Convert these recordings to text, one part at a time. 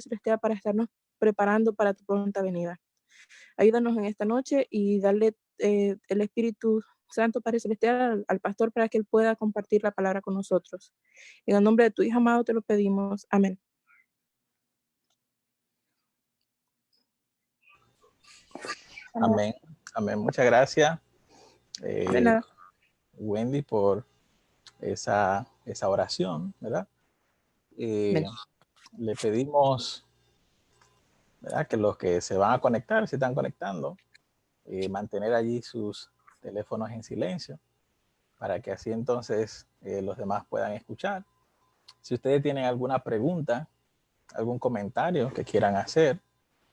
Celestial para estarnos preparando para tu pronta venida. Ayúdanos en esta noche y darle el Espíritu Santo, Padre Celestial, al pastor para que él pueda compartir la palabra con nosotros. En el nombre de tu Hijo amado te lo pedimos. Amén. Amén. Amén. Muchas gracias, De nada. Wendy, por esa oración, ¿verdad? Le pedimos, ¿verdad?, que los que se van a conectar, se están conectando, mantener allí sus teléfonos en silencio para que así entonces los demás puedan escuchar. Si ustedes tienen alguna pregunta, algún comentario que quieran hacer,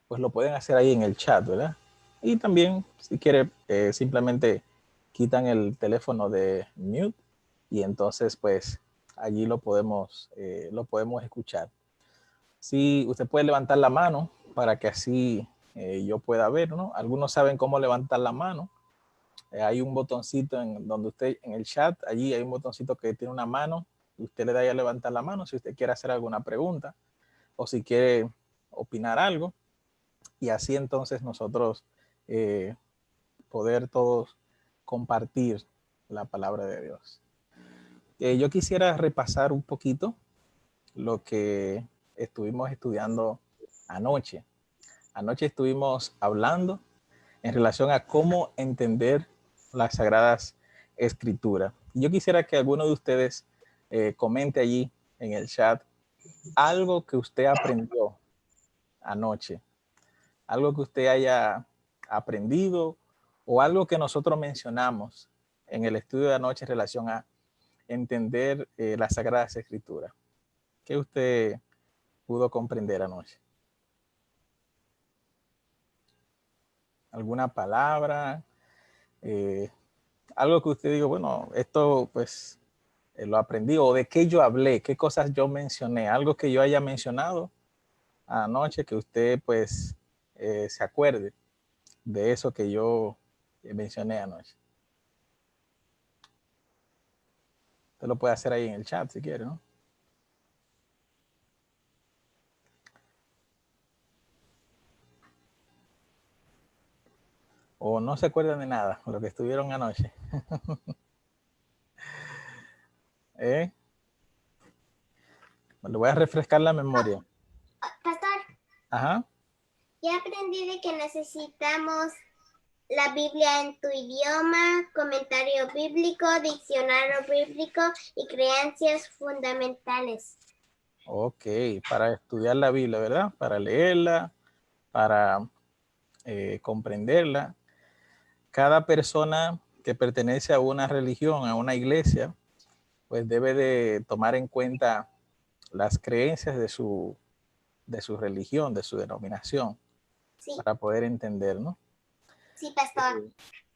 pues lo pueden hacer ahí en el chat, ¿verdad? Y también, si quiere, simplemente quitan el teléfono de mute y entonces pues allí lo podemos escuchar. Sí, usted puede levantar la mano para que así yo pueda ver, ¿no? Algunos saben cómo levantar la mano. Hay un botoncito en donde usted, en el chat, allí hay un botoncito que tiene una mano. Usted le da a levantar la mano si usted quiere hacer alguna pregunta o si quiere opinar algo. Y así entonces nosotros poder todos compartir la palabra de Dios. Yo quisiera repasar un poquito lo que estuvimos estudiando anoche. Anoche estuvimos hablando en relación a cómo entender las Sagradas Escrituras. Yo quisiera que alguno de ustedes comente allí en el chat algo que usted aprendió anoche, algo que usted haya aprendido o algo que nosotros mencionamos en el estudio de anoche en relación a entender las Sagradas Escrituras. ¿Qué usted pudo comprender anoche? ¿Alguna palabra? Algo que usted diga, bueno, esto pues lo aprendí, o de qué yo hablé, qué cosas yo mencioné, algo que yo haya mencionado anoche que usted pues se acuerde de eso que yo mencioné anoche. Usted lo puede hacer ahí en el chat si quiere, ¿no? O no se acuerdan de nada, lo que estuvieron anoche. Le voy a refrescar la memoria. Pastor. Ajá. Ya aprendí de que necesitamos la Biblia en tu idioma, comentario bíblico, diccionario bíblico y creencias fundamentales. Ok, para estudiar la Biblia, ¿verdad? Para leerla, para comprenderla. Cada persona que pertenece a una religión, a una iglesia, pues debe de tomar en cuenta las creencias de su religión, de su denominación, sí, para poder entender, ¿no? Sí, pastor.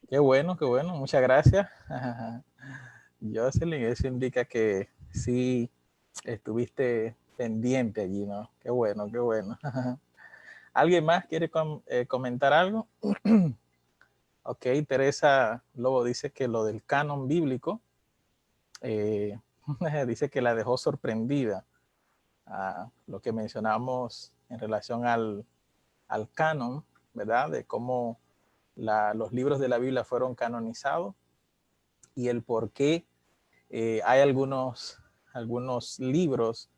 Qué bueno, muchas gracias. Jocelyn, eso indica que sí estuviste pendiente allí, ¿no? Qué bueno, qué bueno. ¿Alguien más quiere comentar algo? Ok, Teresa Lobo dice que lo del canon bíblico, dice que la dejó sorprendida. Lo que mencionamos en relación al canon, ¿verdad? De cómo los libros de la Biblia fueron canonizados y el por qué hay algunos libros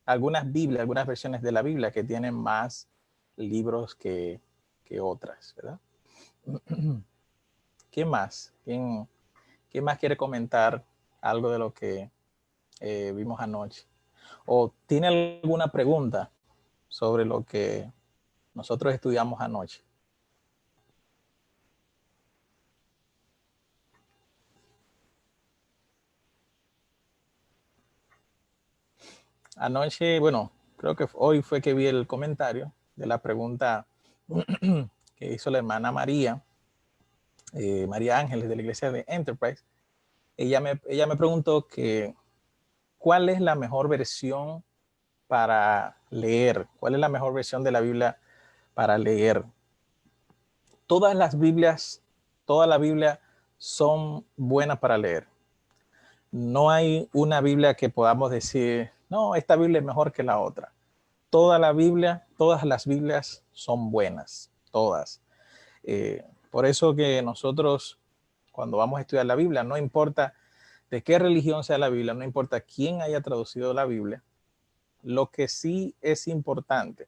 algunas Biblias, algunas versiones de la Biblia que tienen más libros que otras, ¿verdad? ¿Qué más? ¿Quién más quiere comentar algo de lo que vimos anoche? ¿O tiene alguna pregunta sobre lo que nosotros estudiamos anoche? Anoche, bueno, creo que hoy fue que vi el comentario de la pregunta que hizo la hermana María, María Ángeles de la iglesia de Enterprise. Ella me preguntó que cuál es la mejor versión para leer, cuál es la mejor versión de la Biblia para leer. Todas las Biblias, toda la Biblia son buenas para leer. No hay una Biblia que podamos decir, no, esta Biblia es mejor que la otra. toda la Biblia, todas las Biblias son buenas, todas. Por eso que nosotros, cuando vamos a estudiar la Biblia, no importa de qué religión sea la Biblia, no importa quién haya traducido la Biblia, lo que sí es importante,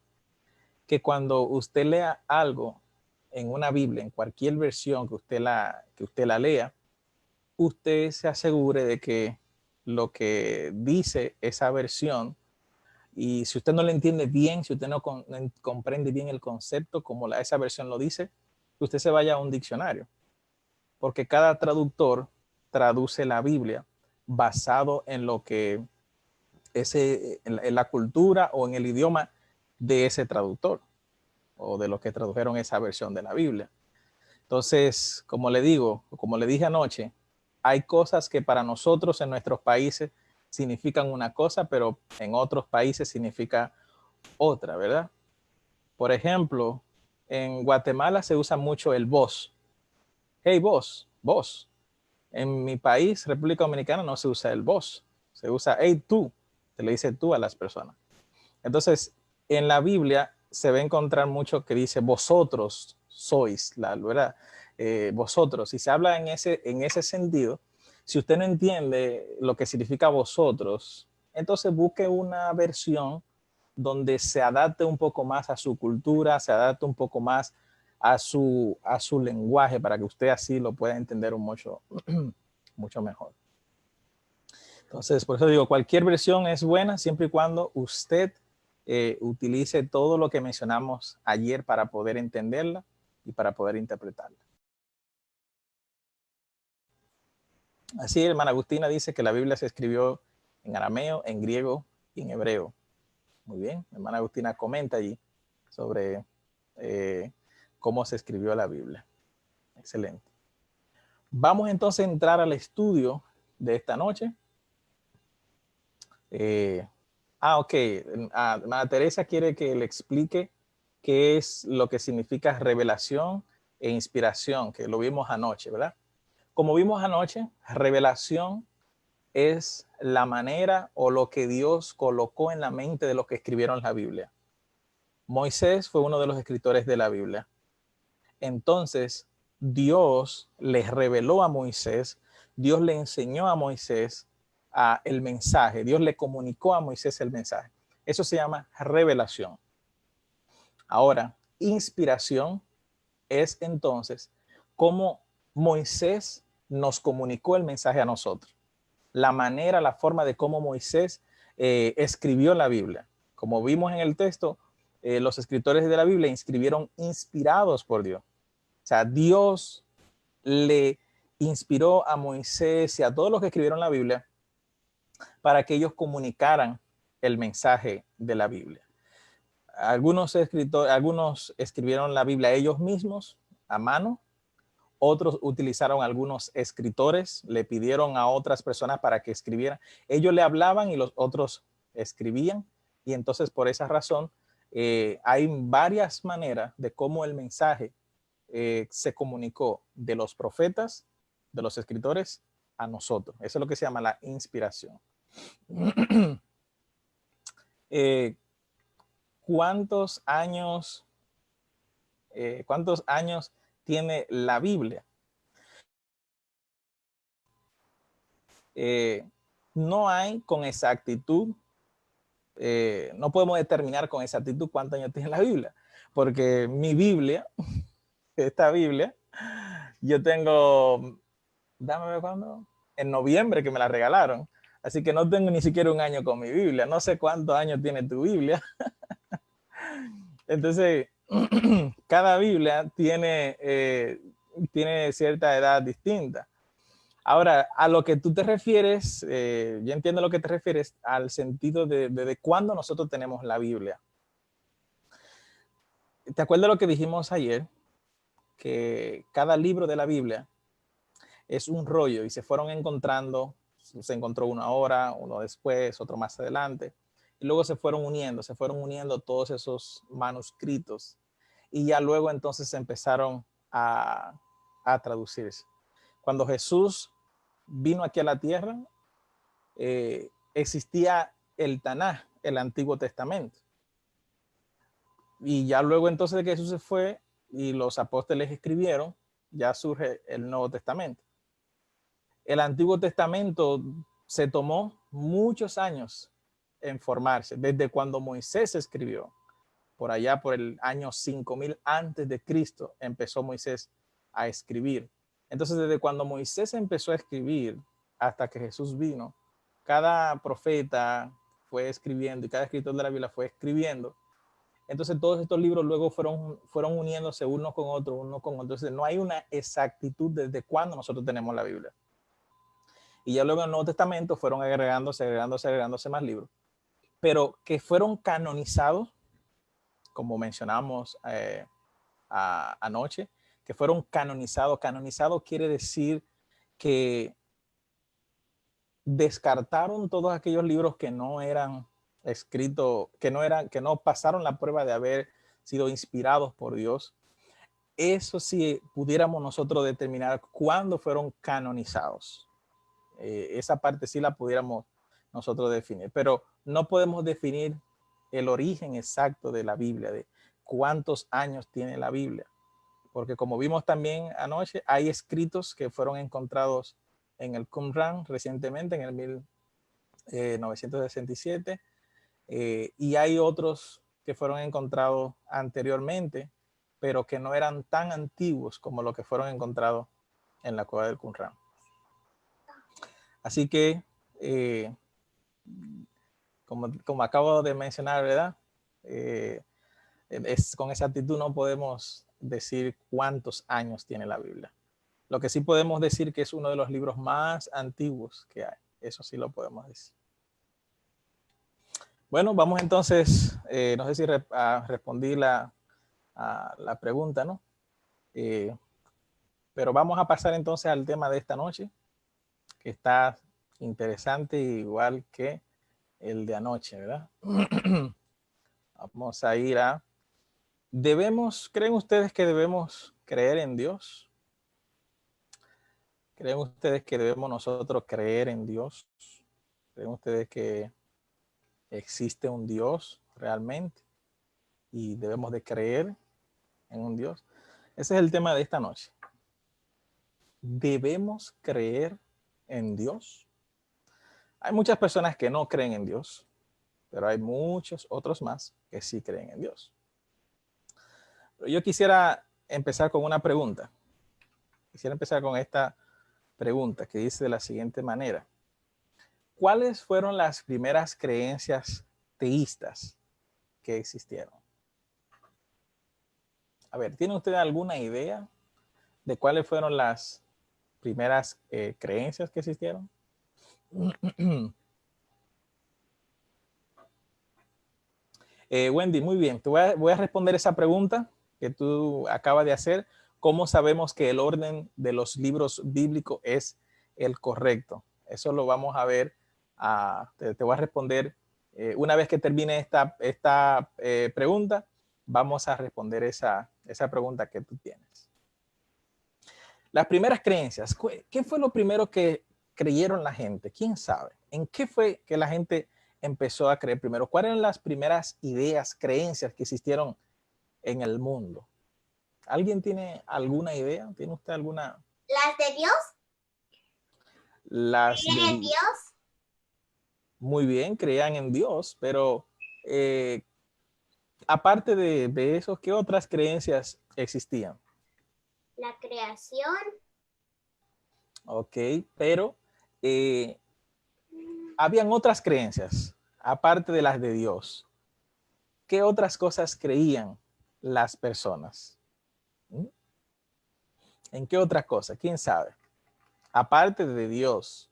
que cuando usted lea algo en una Biblia, en cualquier versión que usted la lea, usted se asegure de que lo que dice esa versión, y si usted no le entiende bien, si usted no comprende bien el concepto como esa versión lo dice, usted se vaya a un diccionario, porque cada traductor traduce la Biblia basado en lo que en la cultura o en el idioma de ese traductor o de los que tradujeron esa versión de la Biblia. Entonces, como le digo, como le dije anoche, hay cosas que para nosotros en nuestros países significan una cosa, pero en otros países significa otra, ¿verdad? Por ejemplo, en Guatemala se usa mucho el vos. Hey, vos, vos. En mi país, República Dominicana, no se usa el vos. Se usa hey, tú. Se le dice tú a las personas. Entonces, en la Biblia se va a encontrar mucho que dice vosotros sois, ¿verdad? Vosotros. Si se habla en ese sentido, si usted no entiende lo que significa vosotros, entonces busque una versión donde se adapte un poco más a su cultura, se adapte un poco más a su lenguaje para que usted así lo pueda entender mucho mejor. Entonces, por eso digo, cualquier versión es buena siempre y cuando usted utilice todo lo que mencionamos ayer para poder entenderla y para poder interpretarla. Así, hermana Agustina dice que la Biblia se escribió en arameo, en griego y en hebreo. Muy bien, hermana Agustina comenta allí sobre cómo se escribió la Biblia. Excelente. Vamos entonces a entrar al estudio de esta noche. Ok. Hermana Teresa quiere que le explique qué es lo que significa revelación e inspiración, que lo vimos anoche, ¿verdad? Como vimos anoche, revelación es la manera o lo que Dios colocó en la mente de los que escribieron la Biblia. Moisés fue uno de los escritores de la Biblia. Entonces, Dios les reveló a Moisés, Dios le enseñó a Moisés el mensaje, Dios le comunicó a Moisés el mensaje. Eso se llama revelación. Ahora, inspiración es entonces cómo Moisés nos comunicó el mensaje a nosotros. La manera, la forma de cómo Moisés escribió la Biblia. Como vimos en el texto, los escritores de la Biblia escribieron inspirados por Dios. O sea, Dios le inspiró a Moisés y a todos los que escribieron la Biblia para que ellos comunicaran el mensaje de la Biblia. Algunos escribieron la Biblia ellos mismos a mano, otros utilizaron algunos escritores, le pidieron a otras personas para que escribieran. Ellos le hablaban y los otros escribían, y entonces por esa razón hay varias maneras de cómo el mensaje se comunicó de los profetas, de los escritores, a nosotros. Eso es lo que se llama la inspiración. ¿Cuántos años tiene la Biblia? No hay con exactitud, no podemos determinar con exactitud cuántos años tiene la Biblia, porque mi Biblia, esta Biblia, yo tengo, dame ver cuándo, en noviembre que me la regalaron, así que no tengo ni siquiera un año con mi Biblia, no sé cuántos años tiene tu Biblia. Entonces, cada Biblia tiene cierta edad distinta. Ahora, a lo que tú te refieres, yo entiendo a lo que te refieres al sentido de cuándo nosotros tenemos la Biblia. ¿Te acuerdas lo que dijimos ayer? Que cada libro de la Biblia es un rollo y se fueron encontrando, se encontró uno ahora, uno después, otro más adelante, y luego se fueron uniendo todos esos manuscritos y ya luego entonces se empezaron a traducirse. Cuando Jesús vino aquí a la tierra, existía el Tanaj, el Antiguo Testamento. Y ya luego entonces de que Jesús se fue y los apóstoles escribieron, ya surge el Nuevo Testamento. El Antiguo Testamento se tomó muchos años en formarse, desde cuando Moisés escribió, por allá por el año 5000 antes de Cristo, empezó Moisés a escribir. Entonces, desde cuando Moisés empezó a escribir hasta que Jesús vino, cada profeta fue escribiendo y cada escritor de la Biblia fue escribiendo. Entonces, todos estos libros luego fueron uniéndose uno con otro. Entonces, no hay una exactitud desde cuándo nosotros tenemos la Biblia. Y ya luego en el Nuevo Testamento fueron agregándose más libros, pero que fueron canonizados, como mencionamos anoche, que fueron canonizados. Canonizado quiere decir que descartaron todos aquellos libros que no eran escritos, que no pasaron la prueba de haber sido inspirados por Dios. Eso sí pudiéramos nosotros determinar cuándo fueron canonizados. Esa parte sí la pudiéramos nosotros definir, pero no podemos definir el origen exacto de la Biblia, de cuántos años tiene la Biblia, porque como vimos también anoche, hay escritos que fueron encontrados en el Qumran recientemente, en el 1967, y hay otros que fueron encontrados anteriormente, pero que no eran tan antiguos como los que fueron encontrados en la cueva del Qumran. Así que, como acabo de mencionar, ¿verdad? Con exactitud no podemos decir cuántos años tiene la Biblia. Lo que sí podemos decir que es uno de los libros más antiguos que hay. Eso sí lo podemos decir. Bueno, vamos entonces, no sé si respondí a la pregunta, ¿no? Pero vamos a pasar entonces al tema de esta noche, que está interesante igual que el de anoche, ¿verdad? Vamos a ir a... ¿Creen ustedes que debemos creer en Dios? ¿Creen ustedes que debemos nosotros creer en Dios? ¿Creen ustedes que existe un Dios realmente y debemos de creer en un Dios? Ese es el tema de esta noche. ¿Debemos creer en Dios? Hay muchas personas que no creen en Dios, pero hay muchos otros más que sí creen en Dios. Pero yo quisiera empezar con una pregunta. Quisiera empezar con esta pregunta que dice de la siguiente manera. ¿Cuáles fueron las primeras creencias teístas que existieron? A ver, ¿tiene usted alguna idea de cuáles fueron las primeras creencias que existieron? Wendy, muy bien. Voy a responder esa pregunta que tú acabas de hacer. ¿Cómo sabemos que el orden de los libros bíblicos es el correcto? Eso lo vamos a ver. Te voy a responder una vez que termine esta pregunta. Vamos a responder esa pregunta que tú tienes. Las primeras creencias. ¿Qué fue lo primero que creyeron la gente? ¿Quién sabe? ¿En qué fue que la gente empezó a creer primero? ¿Cuáles eran las primeras ideas, creencias que existieron en el mundo? ¿Alguien tiene alguna idea? ¿Tiene usted alguna? ¿Las de Dios? ¿Creen en Dios? Muy bien, creían en Dios, pero aparte de eso, ¿qué otras creencias existían? La creación. Ok, pero habían otras creencias, aparte de las de Dios. ¿Qué otras cosas creían las personas? ¿En qué otras cosas? ¿Quién sabe? Aparte de Dios,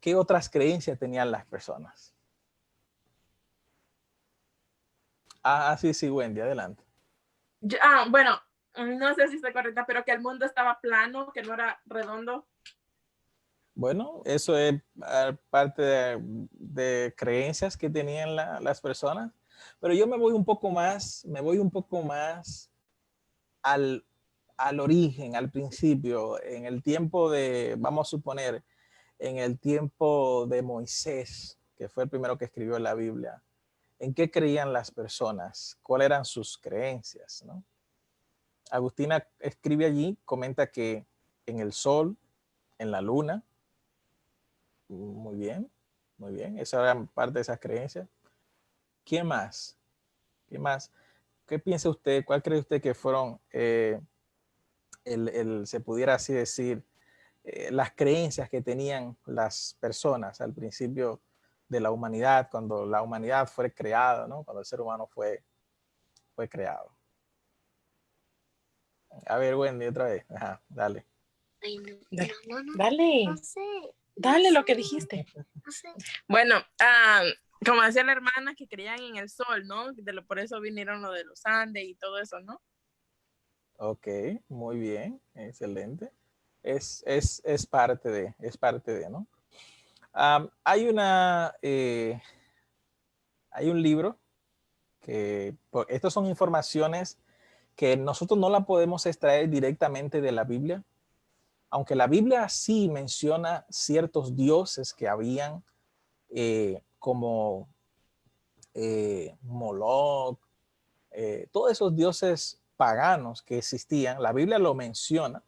¿qué otras creencias tenían las personas? Sí, Wendy, adelante. Bueno, no sé si está correcta, pero que el mundo estaba plano, que no era redondo. Bueno, eso es parte de creencias que tenían las personas, pero yo me voy un poco más al origen, al principio, en el tiempo vamos a suponer, en el tiempo de Moisés, que fue el primero que escribió la Biblia. en qué creían las personas, cuáles eran sus creencias, ¿no? Agustina escribe allí, comenta que en el sol, en la luna, muy bien, esa era parte de esas creencias. ¿Qué más? ¿Qué más? ¿Qué piensa usted? ¿Cuál cree usted que fueron, se pudiera así decir, las creencias que tenían las personas al principio de la humanidad, cuando la humanidad fue creada, ¿no? Cuando el ser humano fue creado? A ver, Wendy, otra vez. Ajá, dale. Ay, no. Dale. Dale. No sé. Dale lo que dijiste. No sé. Bueno, como decía la hermana, que creían en el sol, ¿no? Por eso vinieron lo de los Andes y todo eso, ¿no? Ok, muy bien, excelente. Es parte de, ¿no? Hay un libro que, estas son informaciones que nosotros no la podemos extraer directamente de la Biblia, aunque la Biblia sí menciona ciertos dioses que habían, como Moloch, todos esos dioses paganos que existían, la Biblia lo menciona,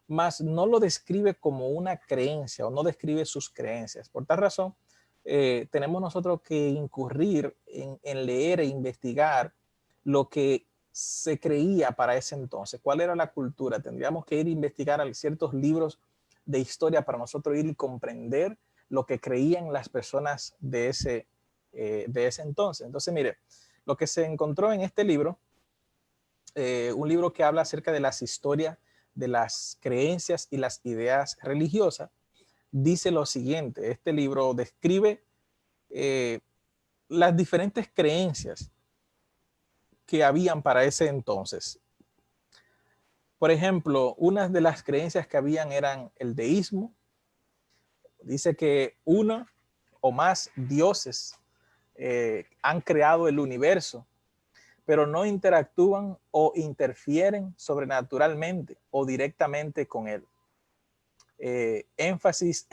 mas no lo describe como una creencia o no describe sus creencias. Por tal razón, tenemos nosotros que incurrir en leer e investigar lo que se creía para ese entonces, cuál era la cultura. Tendríamos que ir a investigar a ciertos libros de historia para nosotros ir y comprender lo que creían las personas de ese entonces. Entonces, mire, lo que se encontró en este libro, un libro que habla acerca de las historias de las creencias y las ideas religiosas, dice lo siguiente. Este libro describe las diferentes creencias que habían para ese entonces. Por ejemplo, unas de las creencias que habían eran el deísmo. Dice que uno o más dioses han creado el universo, pero no interactúan o interfieren sobrenaturalmente o directamente con él. Énfasis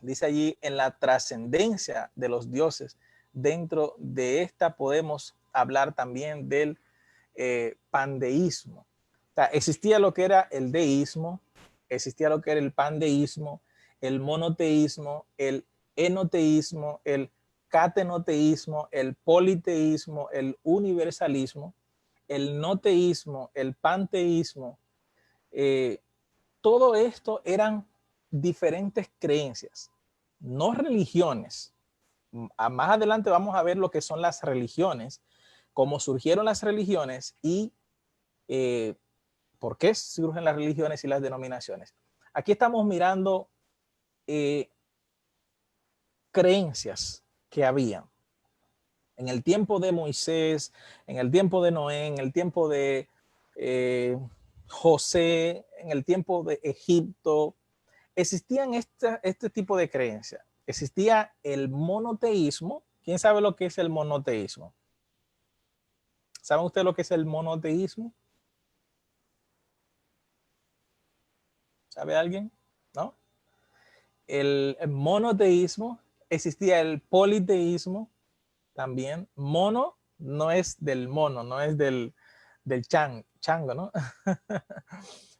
dice allí, en la trascendencia de los dioses. Dentro de esta podemos hablar también del pandeísmo. O sea, existía lo que era el deísmo, existía lo que era el pandeísmo, el monoteísmo, el enoteísmo, el catenoteísmo, el politeísmo, el universalismo, el noteísmo, el panteísmo. Todo esto eran diferentes creencias, no religiones. Más adelante vamos a ver lo que son las religiones, cómo surgieron las religiones y por qué surgen las religiones y las denominaciones. Aquí estamos mirando creencias que había en el tiempo de Moisés, en el tiempo de Noé, en el tiempo de José, en el tiempo de Egipto. Existían este tipo de creencias. Existía el monoteísmo. ¿Quién sabe lo que es el monoteísmo? ¿Saben ustedes lo que es el monoteísmo? ¿Sabe alguien? ¿No? El monoteísmo. Existía el politeísmo también. Mono no es del mono, no es del chango, ¿no?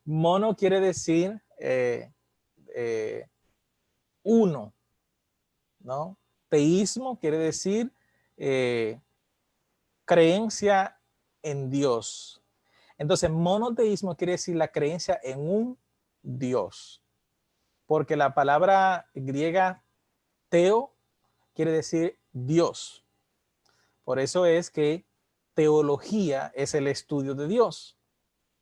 Mono quiere decir uno, ¿no? Teísmo quiere decir creencia en Dios. Entonces, monoteísmo quiere decir la creencia en un Dios, porque la palabra griega teo quiere decir Dios. Por eso es que teología es el estudio de Dios.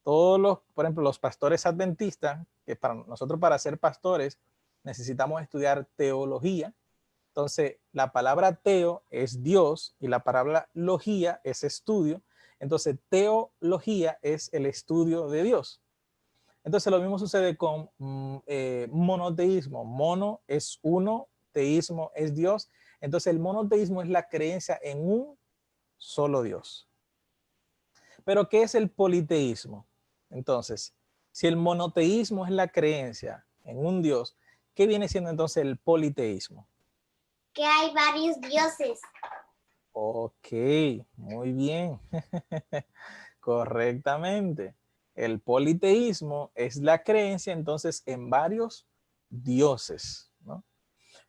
Por ejemplo, los pastores adventistas, que nosotros para ser pastores necesitamos estudiar teología. Entonces, la palabra teo es Dios y la palabra logía es estudio. Entonces, teología es el estudio de Dios. Entonces, lo mismo sucede con monoteísmo. Mono es uno, teísmo es Dios. Entonces, el monoteísmo es la creencia en un solo Dios. Pero, ¿qué es el politeísmo? Entonces, si el monoteísmo es la creencia en un Dios, ¿qué viene siendo entonces el politeísmo? Que hay varios dioses. Ok, muy bien. Correctamente. El politeísmo es la creencia entonces en varios dioses, ¿no?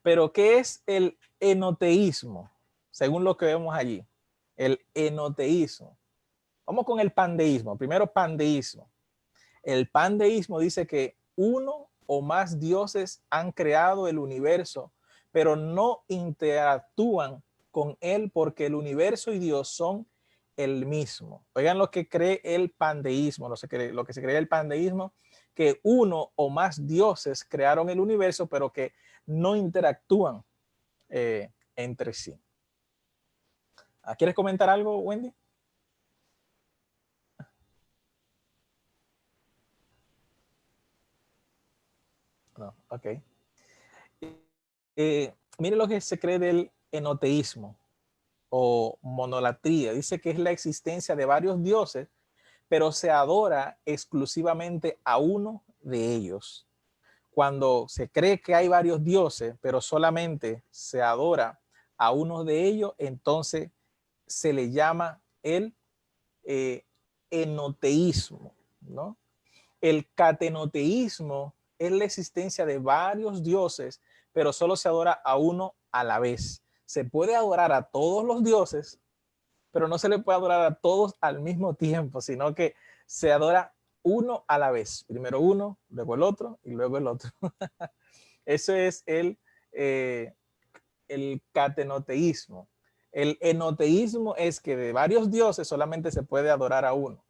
Pero ¿qué es el enoteísmo? Según lo que vemos allí, el enoteísmo. Vamos con el pandeísmo. Primero, pandeísmo. El pandeísmo dice que uno o más dioses han creado el universo, pero no interactúan con él porque el universo y Dios son el mismo. Oigan lo que cree el pandeísmo, lo que se cree el pandeísmo, que uno o más dioses crearon el universo, pero que no interactúan entre sí. ¿Quieres comentar algo, Wendy? No, ok. Mire lo que se cree del enoteísmo o monolatría. Dice que es la existencia de varios dioses, pero se adora exclusivamente a uno de ellos. Cuando se cree que hay varios dioses, pero solamente se adora a uno de ellos, entonces se le llama el enoteísmo, ¿no? El catenoteísmo es la existencia de varios dioses, pero solo se adora a uno a la vez. Se puede adorar a todos los dioses, pero no se le puede adorar a todos al mismo tiempo, sino que se adora uno a la vez. Primero uno, luego el otro y luego el otro. Eso es el catenoteísmo. El enoteísmo es que de varios dioses solamente se puede adorar a uno.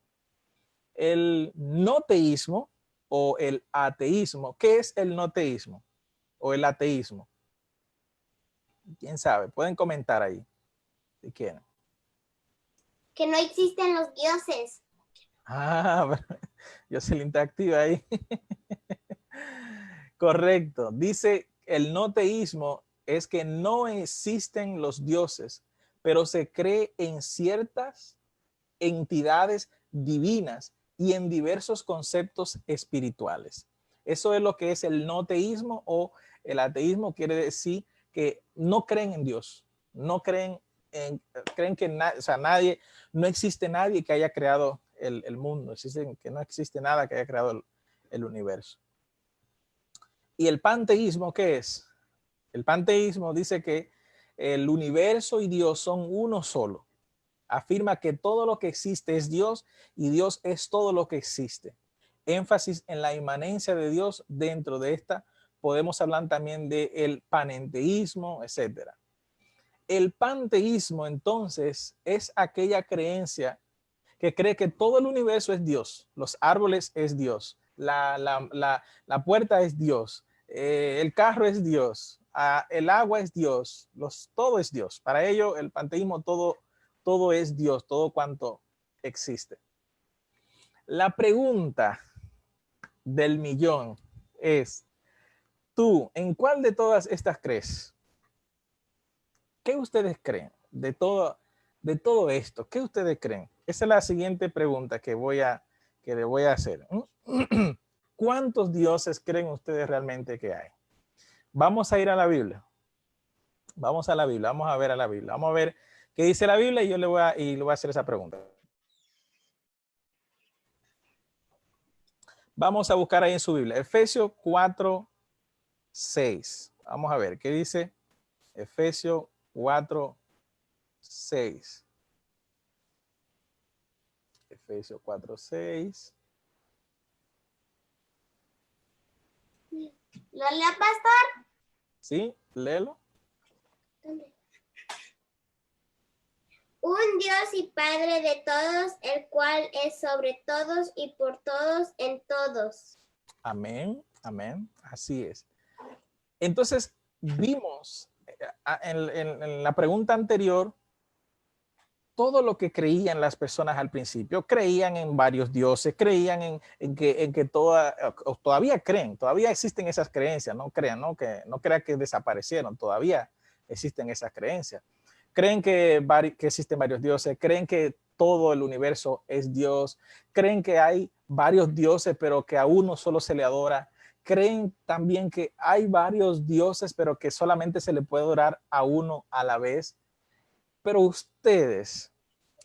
El no teísmo o el ateísmo. ¿Qué es el no teísmo o el ateísmo? ¿Quién sabe? Pueden comentar ahí si quieren. Que no existen los dioses. Yo soy la interactiva ahí. Correcto. Dice el no teísmo es que no existen los dioses, pero se cree en ciertas entidades divinas y en diversos conceptos espirituales. Eso es lo que es el no teísmo o el ateísmo. Quiere decir que no creen en Dios, no creen creen que nadie, no existe nadie que haya creado el mundo, que no existe nada que haya creado el universo. ¿Y el panteísmo qué es? El panteísmo dice que el universo y Dios son uno solo. Afirma que todo lo que existe es Dios y Dios es todo lo que existe. Énfasis en la inmanencia de Dios. Dentro de esta podemos hablar también del panenteísmo, etc. El panteísmo entonces es aquella creencia que cree que todo el universo es Dios, los árboles es Dios, la puerta es Dios, el carro es Dios, el agua es Dios, todo es Dios. Para ello el panteísmo todo es Dios, todo cuanto existe. La pregunta del millón es, ¿tú en cuál de todas estas crees? ¿Qué ustedes creen de todo esto? ¿Qué ustedes creen? Esa es la siguiente pregunta que le voy a hacer. ¿Cuántos dioses creen ustedes realmente que hay? Vamos a ir a la Biblia. Vamos a la Biblia, vamos a ver a la Biblia. Vamos a ver qué dice la Biblia y yo le voy a hacer esa pregunta. Vamos a buscar ahí en su Biblia. Efesios 4:6. Vamos a ver qué dice Efesios 4:6. Efesios 4:6. ¿Lo leo, pastor? Sí, léelo. ¿Dónde? Un Dios y Padre de todos, el cual es sobre todos y por todos en todos. Amén, amén. Así es. Entonces, vimos en la pregunta anterior todo lo que creían las personas al principio. Creían en varios dioses, creían en que todavía creen, todavía existen esas creencias. No crean, no crean que desaparecieron, todavía existen esas creencias. Creen que existen varios dioses, creen que todo el universo es Dios, creen que hay varios dioses, pero que a uno solo se le adora. Creen también que hay varios dioses, pero que solamente se le puede adorar a uno a la vez. Pero ustedes,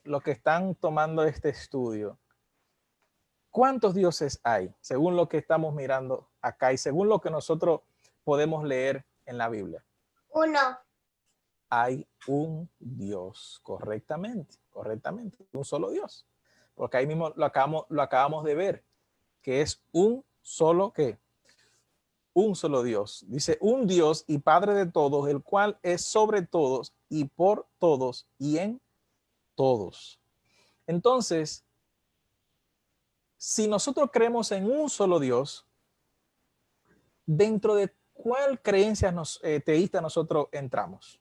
los que están tomando este estudio, ¿cuántos dioses hay? Según lo que estamos mirando acá y según lo que nosotros podemos leer en la Biblia. 1. Hay un Dios, correctamente, un solo Dios. Porque ahí mismo lo acabamos de ver, que es un solo, ¿qué? Un solo Dios. Dice, un Dios y Padre de todos, el cual es sobre todos y por todos y en todos. Entonces, si nosotros creemos en un solo Dios, ¿dentro de cuál creencia teísta nosotros entramos?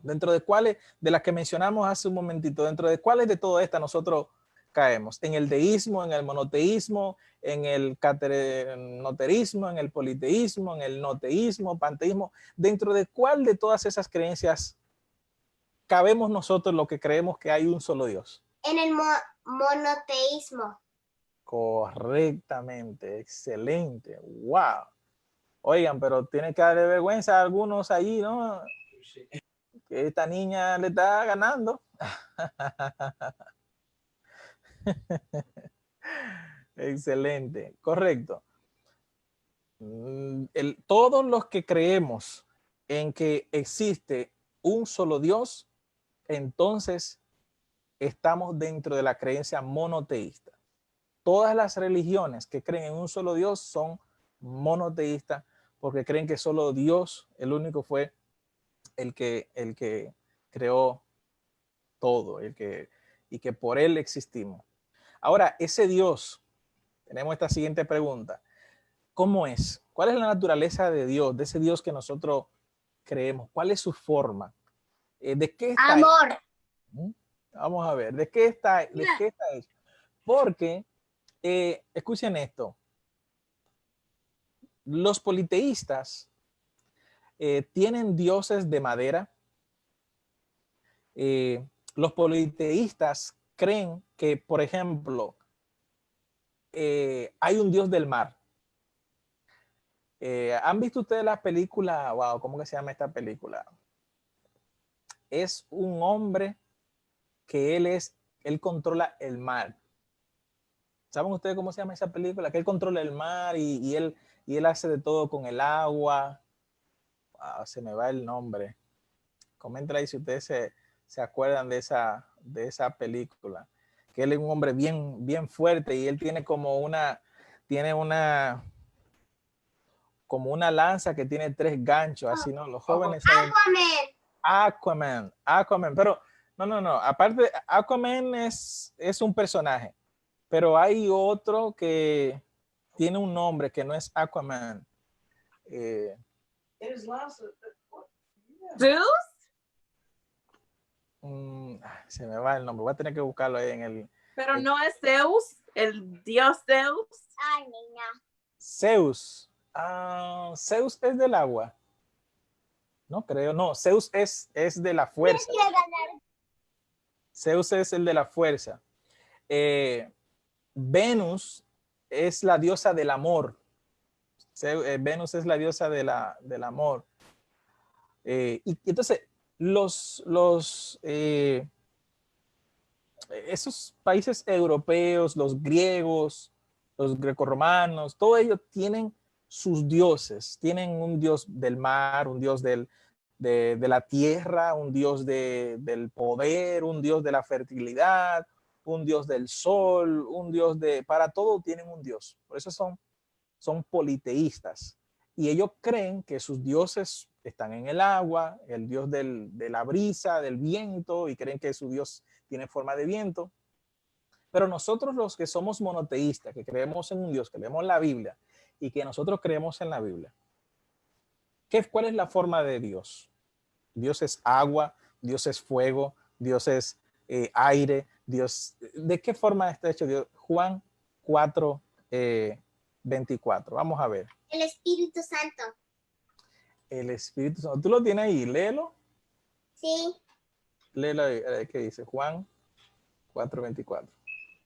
¿Dentro de cuáles, de las que mencionamos hace un momentito, dentro de cuáles de todas estas nosotros caemos? ¿En el deísmo, en el monoteísmo, en el caterinoteísmo, en el politeísmo, en el noteísmo, panteísmo? ¿Dentro de cuál de todas esas creencias cabemos nosotros lo que creemos que hay un solo Dios? En el monoteísmo. Correctamente, excelente, wow. Oigan, pero tiene que darle vergüenza a algunos allí, ¿no? Que esta niña le está ganando. Excelente, correcto. Todos los que creemos en que existe un solo Dios, entonces estamos dentro de la creencia monoteísta. Todas las religiones que creen en un solo Dios son monoteístas porque creen que solo Dios, el único, fue el que creó todo, y que por él existimos. Ahora, ese Dios, tenemos esta siguiente pregunta. ¿Cómo es? ¿Cuál es la naturaleza de Dios, de ese Dios que nosotros creemos? ¿Cuál es su forma? ¿De qué está Amor. hecho? Vamos a ver, ¿de qué está hecho? Porque, escuchen esto, los politeístas tienen dioses de madera. Los politeístas creen que, por ejemplo, hay un dios del mar. ¿Han visto ustedes la película? Wow, ¿cómo que se llama esta película? Es un hombre que él controla el mar. ¿Saben ustedes cómo se llama esa película? Que él controla el mar y él hace de todo con el agua. Wow, se me va el nombre. Comenten ahí si ustedes se acuerdan de esa película. Que él es un hombre bien, bien fuerte y él tiene como una lanza que tiene 3 ganchos, así, ¿no? Los jóvenes saben. Aquaman. Pero no. Aparte, Aquaman es un personaje, pero hay otro que tiene un nombre que no es Aquaman. Se me va el nombre. Voy a tener que buscarlo ahí en el. Pero no es Zeus, el dios Zeus. Ay, niña. Zeus. Zeus es del agua. No creo, no. Zeus es de la fuerza. Zeus es el de la fuerza. Venus es la diosa del amor. Venus es la diosa del amor. Y entonces, esos países europeos, los griegos, los grecorromanos, todos ellos tienen sus dioses. Tienen un dios del mar, un dios de la tierra, un dios del poder, un dios de la fertilidad, un dios del sol, un dios para todo tienen un dios. Por eso son politeístas. Y ellos creen que sus dioses están en el agua, el dios de la brisa, del viento, y creen que su dios tiene forma de viento. Pero nosotros, los que somos monoteístas, que creemos en un Dios, que leemos la Biblia y que nosotros creemos en la Biblia, ¿cuál es la forma de Dios? Dios es agua, Dios es fuego, Dios es aire, Dios. ¿De qué forma está hecho Dios? Juan 4, 24. Vamos a ver. El Espíritu Santo. El Espíritu Santo. ¿Tú lo tienes ahí? Léelo. Sí. Léelo ahí. ¿Qué dice? Juan 4, 24.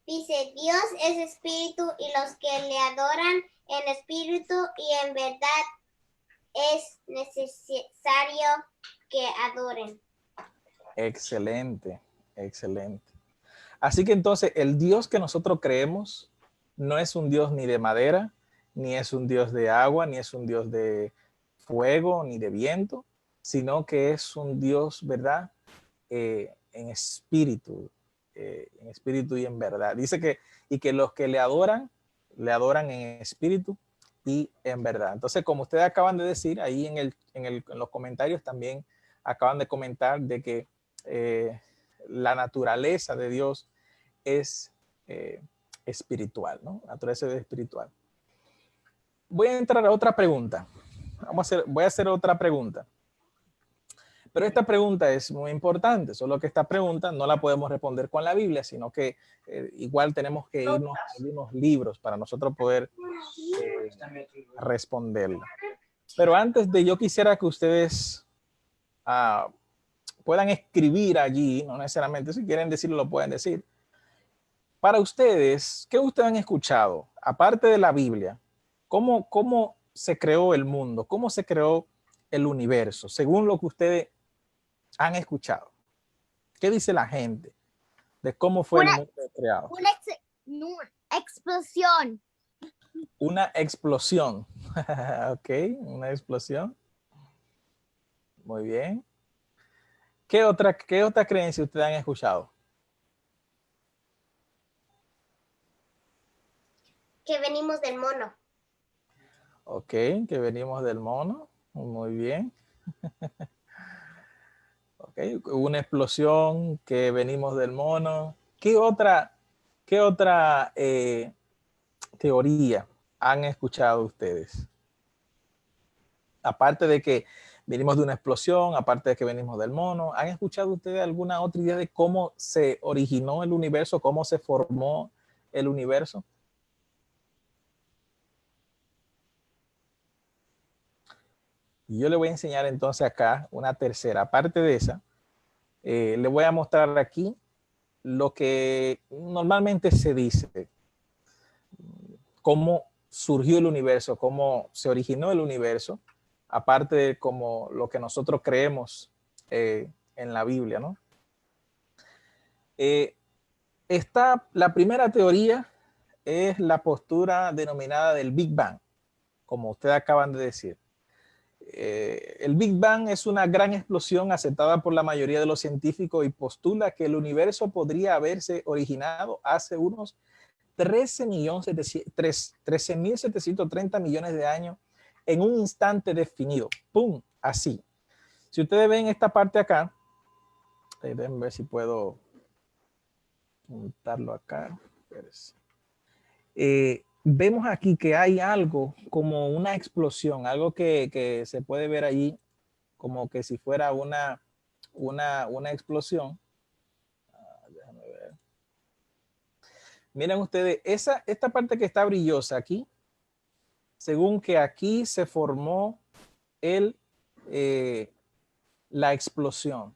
Dice, Dios es espíritu y los que le adoran en espíritu y en verdad es necesario que adoren. Excelente, excelente. Así que entonces el Dios que nosotros creemos no es un Dios ni de madera, ni es un Dios de agua, ni es un Dios de fuego, ni de viento, sino que es un Dios, ¿verdad? En espíritu y en verdad. Dice que, y que los que le adoran en espíritu y en verdad. Entonces, como ustedes acaban de decir, ahí en los comentarios también acaban de comentar de que la naturaleza de Dios es espiritual, ¿no? Naturaleza es espiritual. Voy a entrar a otra pregunta. Voy a hacer otra pregunta. Pero esta pregunta es muy importante, solo que esta pregunta no la podemos responder con la Biblia, sino que igual tenemos que irnos a algunos libros para nosotros poder responderla. Pero antes de, yo quisiera que ustedes puedan escribir allí, no necesariamente, si quieren decirlo lo pueden decir. Para ustedes, ¿qué ustedes han escuchado? Aparte de la Biblia, ¿cómo se creó el mundo? ¿Cómo se creó el universo? Según lo que ustedes han escuchado. ¿Qué dice la gente de cómo fue el mundo creado? Una explosión. Una explosión. Ok, una explosión. Muy bien. ¿Qué otra creencia ustedes han escuchado? Que venimos del mono. Ok, que venimos del mono. Muy bien. Ok, una explosión, que venimos del mono. ¿Qué otra teoría han escuchado ustedes? Aparte de que venimos de una explosión, aparte de que venimos del mono, ¿han escuchado ustedes alguna otra idea de cómo se originó el universo, cómo se formó el universo? Y yo le voy a enseñar entonces acá una tercera. Aparte de esa, le voy a mostrar aquí lo que normalmente se dice, cómo surgió el universo, cómo se originó el universo, aparte de como lo que nosotros creemos en la Biblia, ¿no? La primera teoría es la postura denominada del Big Bang, como ustedes acaban de decir. El Big Bang es una gran explosión aceptada por la mayoría de los científicos y postula que el universo podría haberse originado hace unos 13.730 millones de años en un instante definido. ¡Pum! Así. Si ustedes ven esta parte acá, déjenme ver si puedo montarlo acá. Vemos aquí que hay algo como una explosión, algo que se puede ver allí como que si fuera una explosión. Déjame ver. Miren ustedes, esta parte que está brillosa aquí, según que aquí se formó la explosión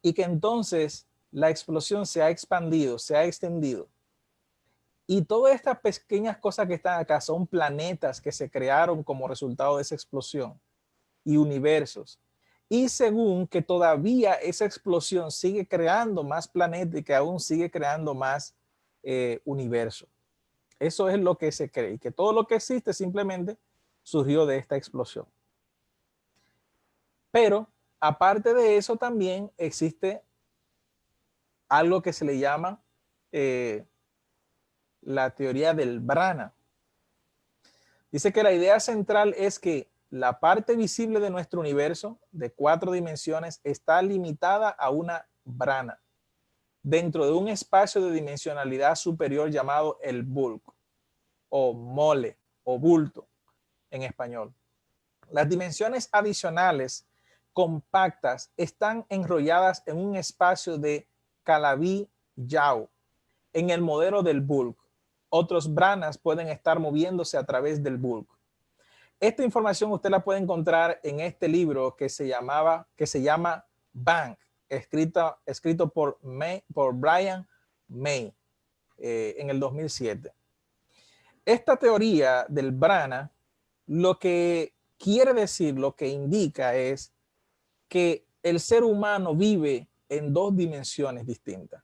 y que entonces la explosión se ha expandido, se ha extendido. Y todas estas pequeñas cosas que están acá son planetas que se crearon como resultado de esa explosión y universos. Y según que todavía esa explosión sigue creando más planetas y que aún sigue creando más universo. Eso es lo que se cree, que todo lo que existe simplemente surgió de esta explosión. Pero aparte de eso también existe algo que se le llama la teoría del Brana. Dice que la idea central es que la parte visible de nuestro universo de 4 dimensiones está limitada a una brana dentro de un espacio de dimensionalidad superior llamado el bulk o mole o bulto en español. Las dimensiones adicionales compactas están enrolladas en un espacio de Calabi-Yau en el modelo del bulk. Otros branas pueden estar moviéndose a través del bulk. Esta información usted la puede encontrar en este libro que se llama Bang, escrito por Brian May en el 2007. Esta teoría del Brana lo que quiere decir, lo que indica es que el ser humano vive en dos dimensiones distintas.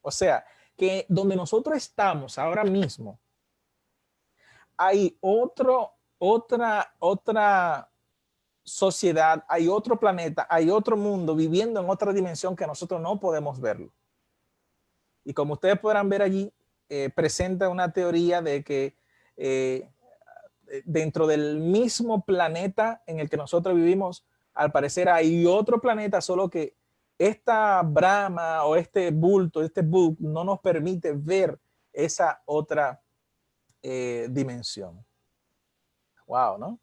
O sea, que donde nosotros estamos ahora mismo, hay otra sociedad, hay otro planeta, hay otro mundo viviendo en otra dimensión que nosotros no podemos verlo. Y como ustedes podrán ver allí, presenta una teoría de que dentro del mismo planeta en el que nosotros vivimos, al parecer hay otro planeta, solo que esta brama o este bulto, este bug, no nos permite ver esa otra dimensión. Wow, ¿no?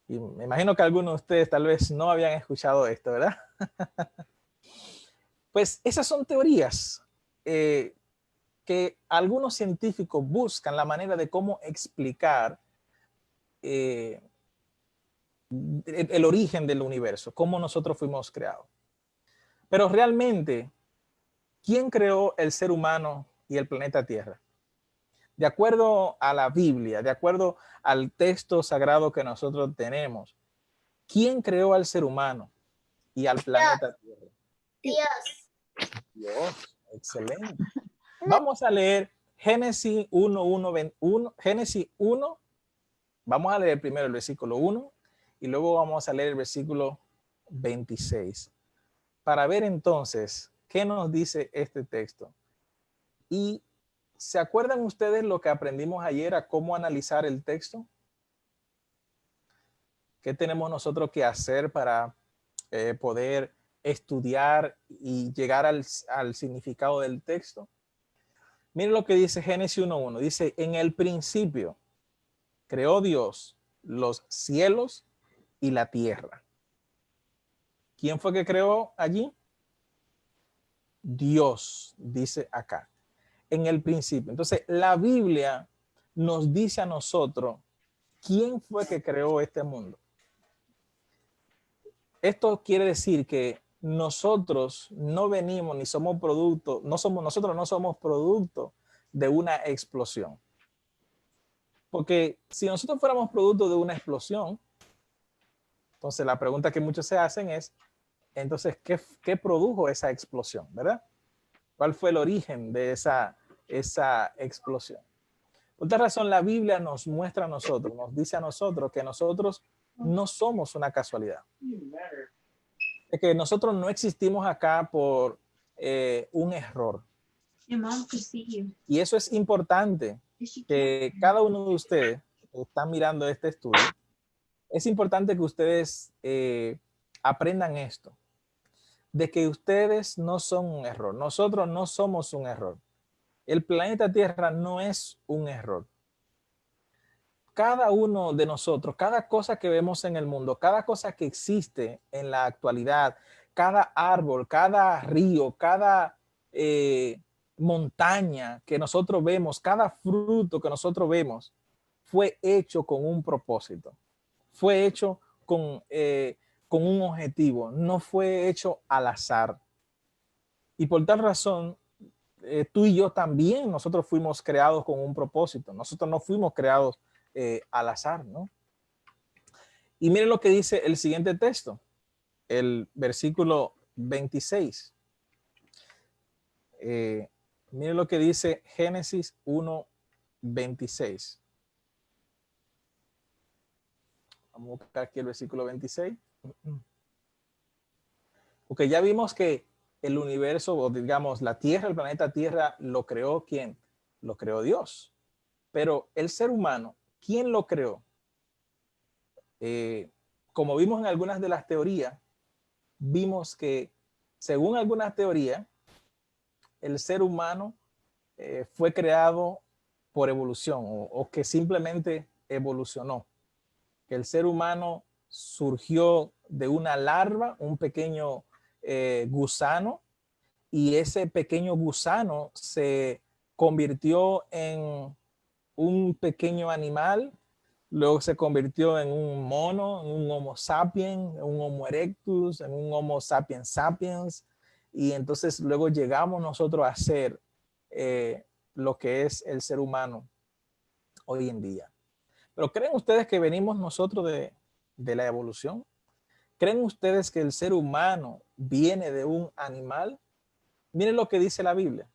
Y me imagino que algunos de ustedes tal vez no habían escuchado esto, ¿verdad? Pues esas son teorías que algunos científicos buscan la manera de cómo explicar el origen del universo, cómo nosotros fuimos creados. Pero realmente, ¿quién creó el ser humano y el planeta Tierra? De acuerdo a la Biblia, de acuerdo al texto sagrado que nosotros tenemos, ¿quién creó al ser humano y al planeta Tierra? Dios. Dios, excelente. Vamos a leer Génesis 1, Génesis 1. Vamos a leer primero el versículo 1 y luego vamos a leer el versículo 26 para ver entonces qué nos dice este texto. Y ¿se acuerdan ustedes lo que aprendimos ayer a cómo analizar el texto? ¿Qué tenemos nosotros que hacer para poder estudiar y llegar al significado del texto? Miren lo que dice Génesis 1:1. Dice, en el principio creó Dios los cielos y la tierra. ¿Quién fue que creó allí? Dios, dice acá. En el principio. Entonces, la Biblia nos dice a nosotros quién fue que creó este mundo. Esto quiere decir que nosotros no venimos ni somos producto, nosotros no somos producto de una explosión. Porque si nosotros fuéramos producto de una explosión, entonces la pregunta que muchos se hacen es, entonces, ¿qué produjo esa explosión? ¿Verdad? ¿Cuál fue el origen de esa explosión? Por esta razón, la Biblia nos muestra a nosotros, nos dice a nosotros que nosotros no somos una casualidad. Es que nosotros no existimos acá por un error. Y eso es importante, que cada uno de ustedes que están mirando este estudio, es importante que ustedes aprendan esto, de que ustedes no son un error. Nosotros no somos un error. El planeta Tierra no es un error. Cada uno de nosotros, cada cosa que vemos en el mundo, cada cosa que existe en la actualidad, cada árbol, cada río, cada montaña que nosotros vemos, cada fruto que nosotros vemos, fue hecho con un propósito. Fue hecho con un objetivo, no fue hecho al azar. Y por tal razón, tú y yo también, nosotros fuimos creados con un propósito. Nosotros no fuimos creados al azar, ¿no? Y miren lo que dice el siguiente texto, el versículo 26. Miren lo que dice Génesis 1:26. Vamos a buscar aquí el versículo 26. Porque ya vimos que el universo, o digamos la Tierra, el planeta Tierra, lo creó ¿quién? Lo creó Dios. Pero el ser humano, ¿quién lo creó? Como vimos en algunas de las teorías, vimos que según algunas teorías, el ser humano fue creado por evolución o que simplemente evolucionó. Que el ser humano surgió de una larva, un pequeño gusano, y ese pequeño gusano se convirtió en un pequeño animal, luego se convirtió en un mono, en un Homo sapiens, en un Homo erectus, en un Homo sapiens sapiens, y entonces luego llegamos nosotros a ser lo que es el ser humano hoy en día. Pero ¿creen ustedes que venimos nosotros de la evolución? ¿Creen ustedes que el ser humano viene de un animal? Miren lo que dice la Biblia.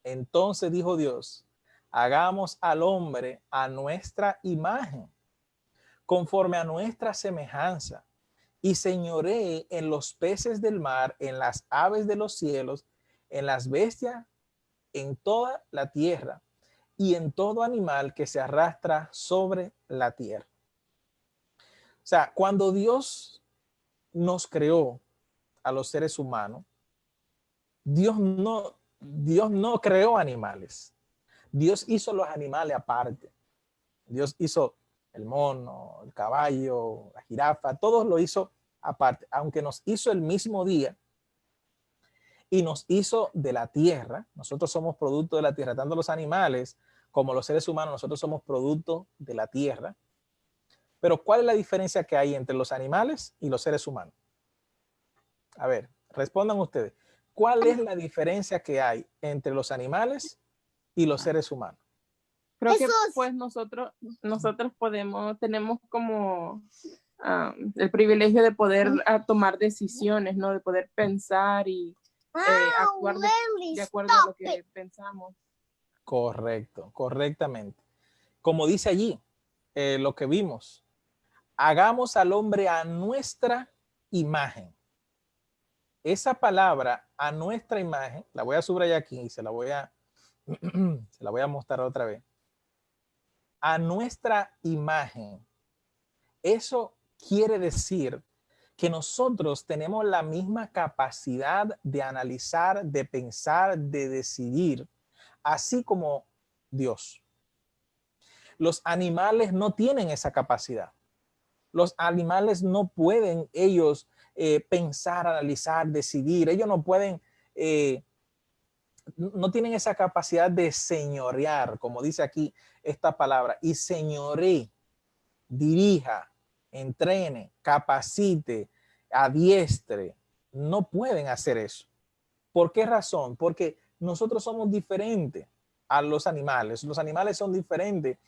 Entonces dijo Dios, hagamos al hombre a nuestra imagen, conforme a nuestra semejanza, y señoree en los peces del mar, en las aves de los cielos, en las bestias, en toda la tierra, y en todo animal que se arrastra sobre la tierra. O sea, cuando Dios nos creó a los seres humanos, Dios no creó animales. Dios hizo los animales aparte. Dios hizo el mono, el caballo, la jirafa, todos lo hizo aparte, aunque nos hizo el mismo día y nos hizo de la tierra. Nosotros somos producto de la tierra, tanto los animales como los seres humanos, nosotros somos producto de la tierra. Pero ¿cuál es la diferencia que hay entre los animales y los seres humanos? A ver, respondan ustedes. ¿Cuál es la diferencia que hay entre los animales y los seres humanos? Creo que Jesús. pues nosotros tenemos como el privilegio de poder tomar decisiones, ¿no? De poder pensar y actuar de acuerdo a lo que pensamos. Correcto, correctamente. Como dice allí, lo que vimos, hagamos al hombre a nuestra imagen. Esa palabra, a nuestra imagen, la voy a subrayar aquí y se la voy a mostrar otra vez. A nuestra imagen. Eso quiere decir que nosotros tenemos la misma capacidad de analizar, de pensar, de decidir, así como Dios. Los animales no tienen esa capacidad. Los animales no pueden ellos pensar, analizar, decidir. Ellos no pueden, no tienen esa capacidad de señorear, como dice aquí esta palabra, y señoree, dirija, entrene, capacite, adiestre. No pueden hacer eso. ¿Por qué razón? Porque nosotros somos diferentes a los animales. Los animales son diferentes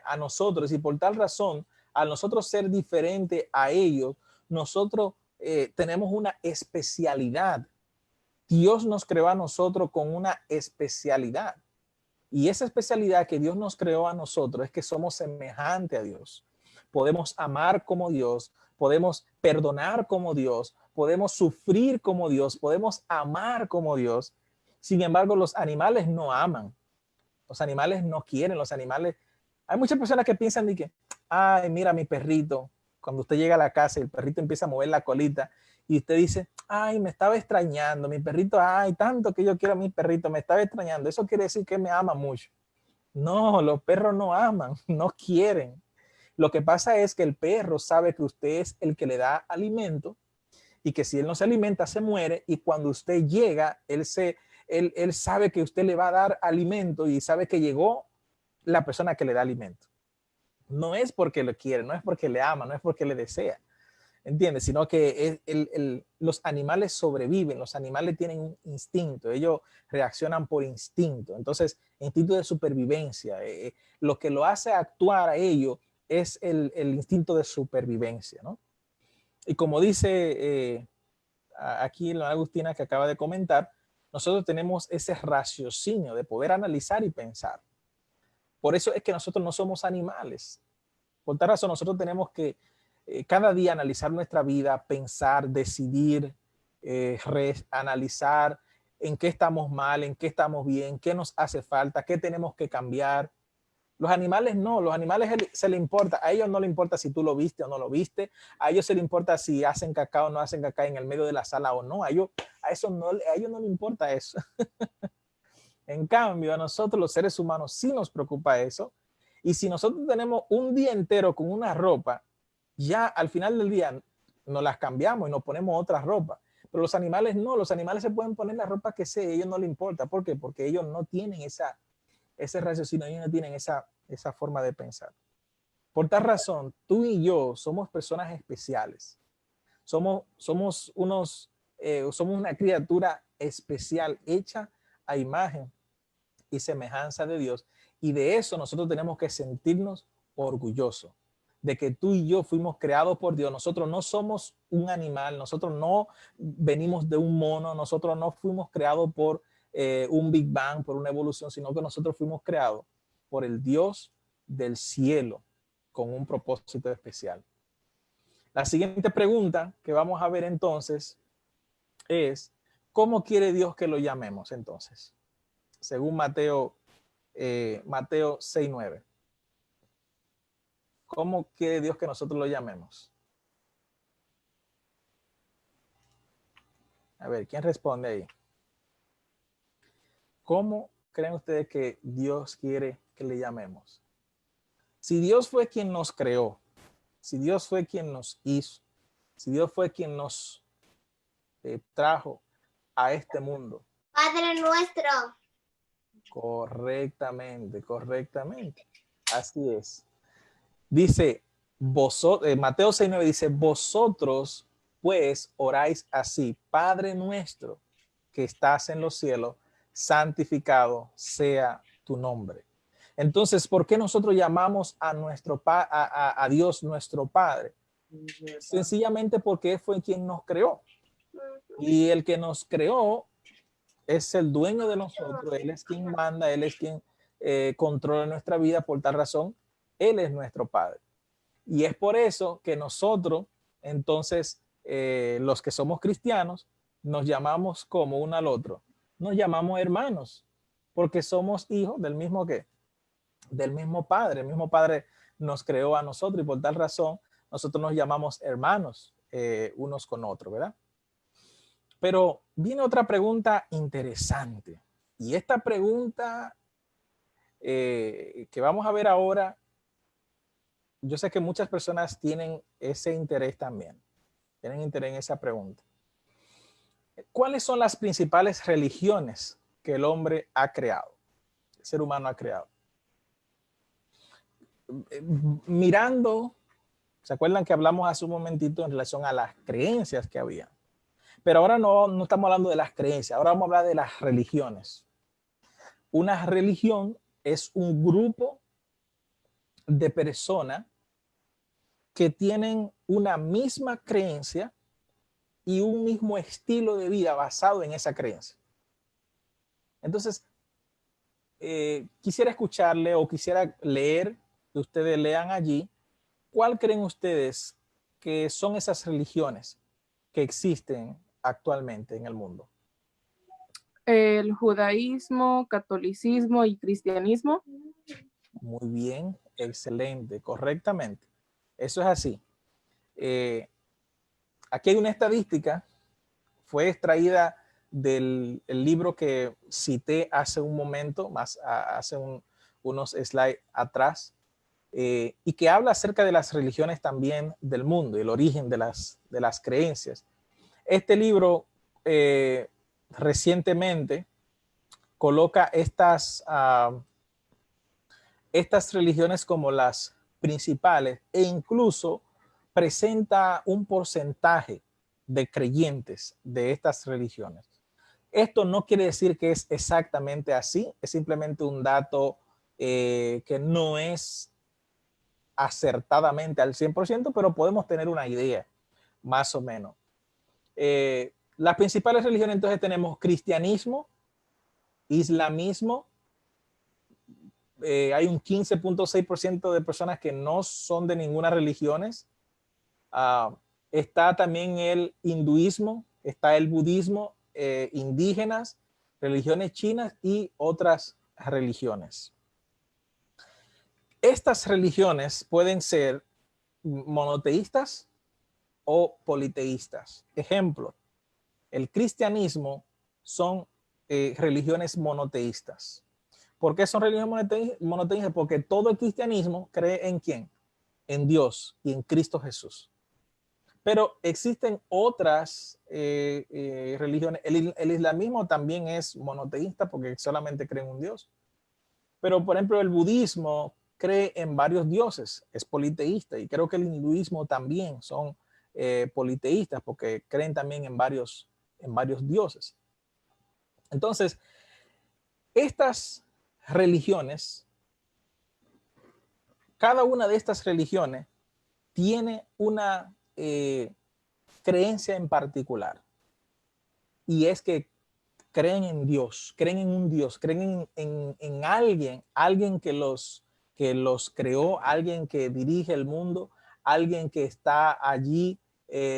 a nosotros y por tal razón, al nosotros ser diferente a ellos, nosotros tenemos una especialidad. Dios nos creó a nosotros con una especialidad. Y esa especialidad que Dios nos creó a nosotros es que somos semejantes a Dios. Podemos amar como Dios, podemos perdonar como Dios, podemos sufrir como Dios, podemos amar como Dios. Sin embargo, los animales no aman. Los animales no quieren, los animales... Hay muchas personas que piensan de que, ay, mira mi perrito. Cuando usted llega a la casa y el perrito empieza a mover la colita y usted dice, ay, me estaba extrañando, mi perrito, ay, tanto que yo quiero a mi perrito, me estaba extrañando. Eso quiere decir que me ama mucho. No, los perros no aman, no quieren. Lo que pasa es que el perro sabe que usted es el que le da alimento y que si él no se alimenta se muere y cuando usted llega, él sabe que usted le va a dar alimento y sabe que llegó la persona que le da alimento. No es porque lo quiere, no es porque le ama, no es porque le desea, ¿entiendes? Sino que los animales sobreviven, los animales tienen un instinto, ellos reaccionan por instinto. Entonces, instinto de supervivencia, lo que lo hace actuar a ellos es el instinto de supervivencia, ¿no? Y como dice aquí la Agustina que acaba de comentar, nosotros tenemos ese raciocinio de poder analizar y pensar. Por eso es que nosotros no somos animales. Por tal razón, nosotros tenemos que cada día analizar nuestra vida, pensar, decidir, analizar en qué estamos mal, en qué estamos bien, qué nos hace falta, qué tenemos que cambiar. Los animales no, los animales se les importa, a ellos no les importa si tú lo viste o no lo viste, a ellos se les importa si hacen cacao o no hacen cacao en el medio de la sala o no, a ellos no les importa eso. En cambio, a nosotros los seres humanos sí nos preocupa eso. Y si nosotros tenemos un día entero con una ropa, ya al final del día nos las cambiamos y nos ponemos otra ropa. Pero los animales no, los animales se pueden poner la ropa que sea, a ellos no les importa. ¿Por qué? Porque ellos no tienen ese raciocinio, ellos no tienen esa forma de pensar. Por tal razón, tú y yo somos personas especiales. Somos una criatura especial hecha a imagen y semejanza de Dios. Y de eso nosotros tenemos que sentirnos orgullosos, de que tú y yo fuimos creados por Dios. Nosotros no somos un animal, nosotros no venimos de un mono, nosotros no fuimos creados por un Big Bang, por una evolución, sino que nosotros fuimos creados por el Dios del cielo con un propósito especial. La siguiente pregunta que vamos a ver entonces es, ¿cómo quiere Dios que lo llamemos entonces? Según Mateo 6:9. ¿Cómo quiere Dios que nosotros lo llamemos? A ver, ¿quién responde ahí? ¿Cómo creen ustedes que Dios quiere que le llamemos? Si Dios fue quien nos creó, si Dios fue quien nos hizo, si Dios fue quien nos trajo a este mundo. Padre nuestro. Correctamente, correctamente. Así es. Dice, Mateo 6:9 dice, vosotros pues oráis así, Padre nuestro que estás en los cielos, santificado sea tu nombre. Entonces, ¿por qué nosotros llamamos a Dios nuestro Padre? Sencillamente porque fue quien nos creó. Y el que nos creó es el dueño de nosotros, Él es quien manda, Él es quien controla nuestra vida. Por tal razón, Él es nuestro Padre. Y es por eso que nosotros, entonces, los que somos cristianos, nos llamamos como uno al otro. Nos llamamos hermanos, porque somos hijos del mismo del mismo Padre. El mismo Padre nos creó a nosotros y por tal razón nosotros nos llamamos hermanos unos con otros, ¿verdad? Pero viene otra pregunta interesante. Y esta pregunta que vamos a ver ahora, yo sé que muchas personas tienen ese interés también. Tienen interés en esa pregunta. ¿Cuáles son las principales religiones que el hombre ha creado? El ser humano ha creado. Mirando, ¿se acuerdan que hablamos hace un momentito en relación a las creencias que había? Pero ahora no estamos hablando de las creencias, ahora vamos a hablar de las religiones. Una religión es un grupo de personas que tienen una misma creencia y un mismo estilo de vida basado en esa creencia. Entonces, quisiera escucharle o quisiera leer, que ustedes lean allí, ¿cuál creen ustedes que son esas religiones que existen actualmente en el mundo? El judaísmo, catolicismo y cristianismo. Muy bien, excelente, correctamente. Eso es así. Aquí hay una estadística, fue extraída del libro que cité hace un momento, hace unos slides atrás, y que habla acerca de las religiones también del mundo, el origen de las creencias. Este libro recientemente coloca estas religiones como las principales e incluso presenta un porcentaje de creyentes de estas religiones. Esto no quiere decir que es exactamente así, es simplemente un dato que no es acertadamente al 100%, pero podemos tener una idea, más o menos. Las principales religiones entonces tenemos cristianismo, islamismo, hay un 15.6% de personas que no son de ninguna religión. Está también el hinduismo, está el budismo, indígenas, religiones chinas y otras religiones. Estas religiones pueden ser monoteístas o politeístas. Ejemplo, el cristianismo son religiones monoteístas. ¿Por qué son religiones monoteístas? Porque todo el cristianismo cree en ¿quién? En Dios y en Cristo Jesús. Pero existen otras religiones. El islamismo también es monoteísta porque solamente cree en un Dios. Pero, por ejemplo, el budismo cree en varios dioses, es politeísta. Y creo que el hinduismo también son politeístas porque creen también en varios dioses. Entonces, estas religiones, cada una de estas religiones tiene una creencia en particular, y es que creen en Dios, creen en un Dios, creen en alguien que los creó, alguien que dirige el mundo, alguien que está allí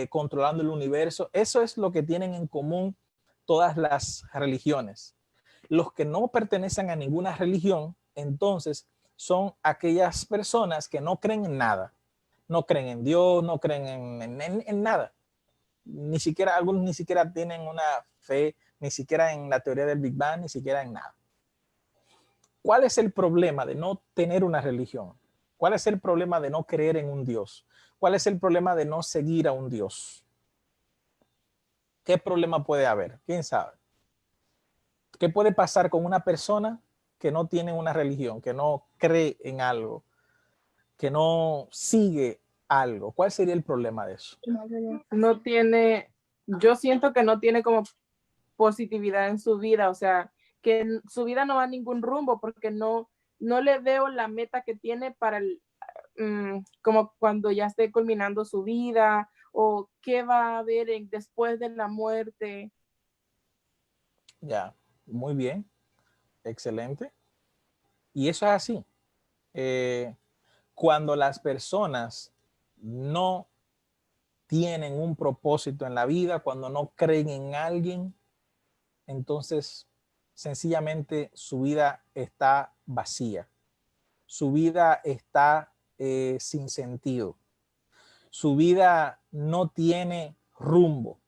controlando el universo. Eso es lo que tienen en común todas las religiones. Los que no pertenecen a ninguna religión, entonces, son aquellas personas que no creen en nada. No creen en Dios, no creen en nada. Ni siquiera, algunos ni siquiera tienen una fe, ni siquiera en la teoría del Big Bang, ni siquiera en nada. ¿Cuál es el problema de no tener una religión? ¿Cuál es el problema de no creer en un Dios? ¿Cuál es el problema de no seguir a un Dios? ¿Qué problema puede haber? ¿Quién sabe? ¿Qué puede pasar con una persona que no tiene una religión, que no cree en algo, que no sigue algo? ¿Cuál sería el problema de eso? No tiene, yo siento que no tiene como positividad en su vida, o sea, que su vida no va a ningún rumbo porque no le veo la meta que tiene para como cuando ya esté culminando su vida o qué va a haber después de la muerte. Ya, muy bien, excelente. Y eso es así. Cuando las personas no tienen un propósito en la vida, cuando no creen en alguien, entonces sencillamente su vida está vacía. Su vida está sin sentido. Su vida no tiene rumbo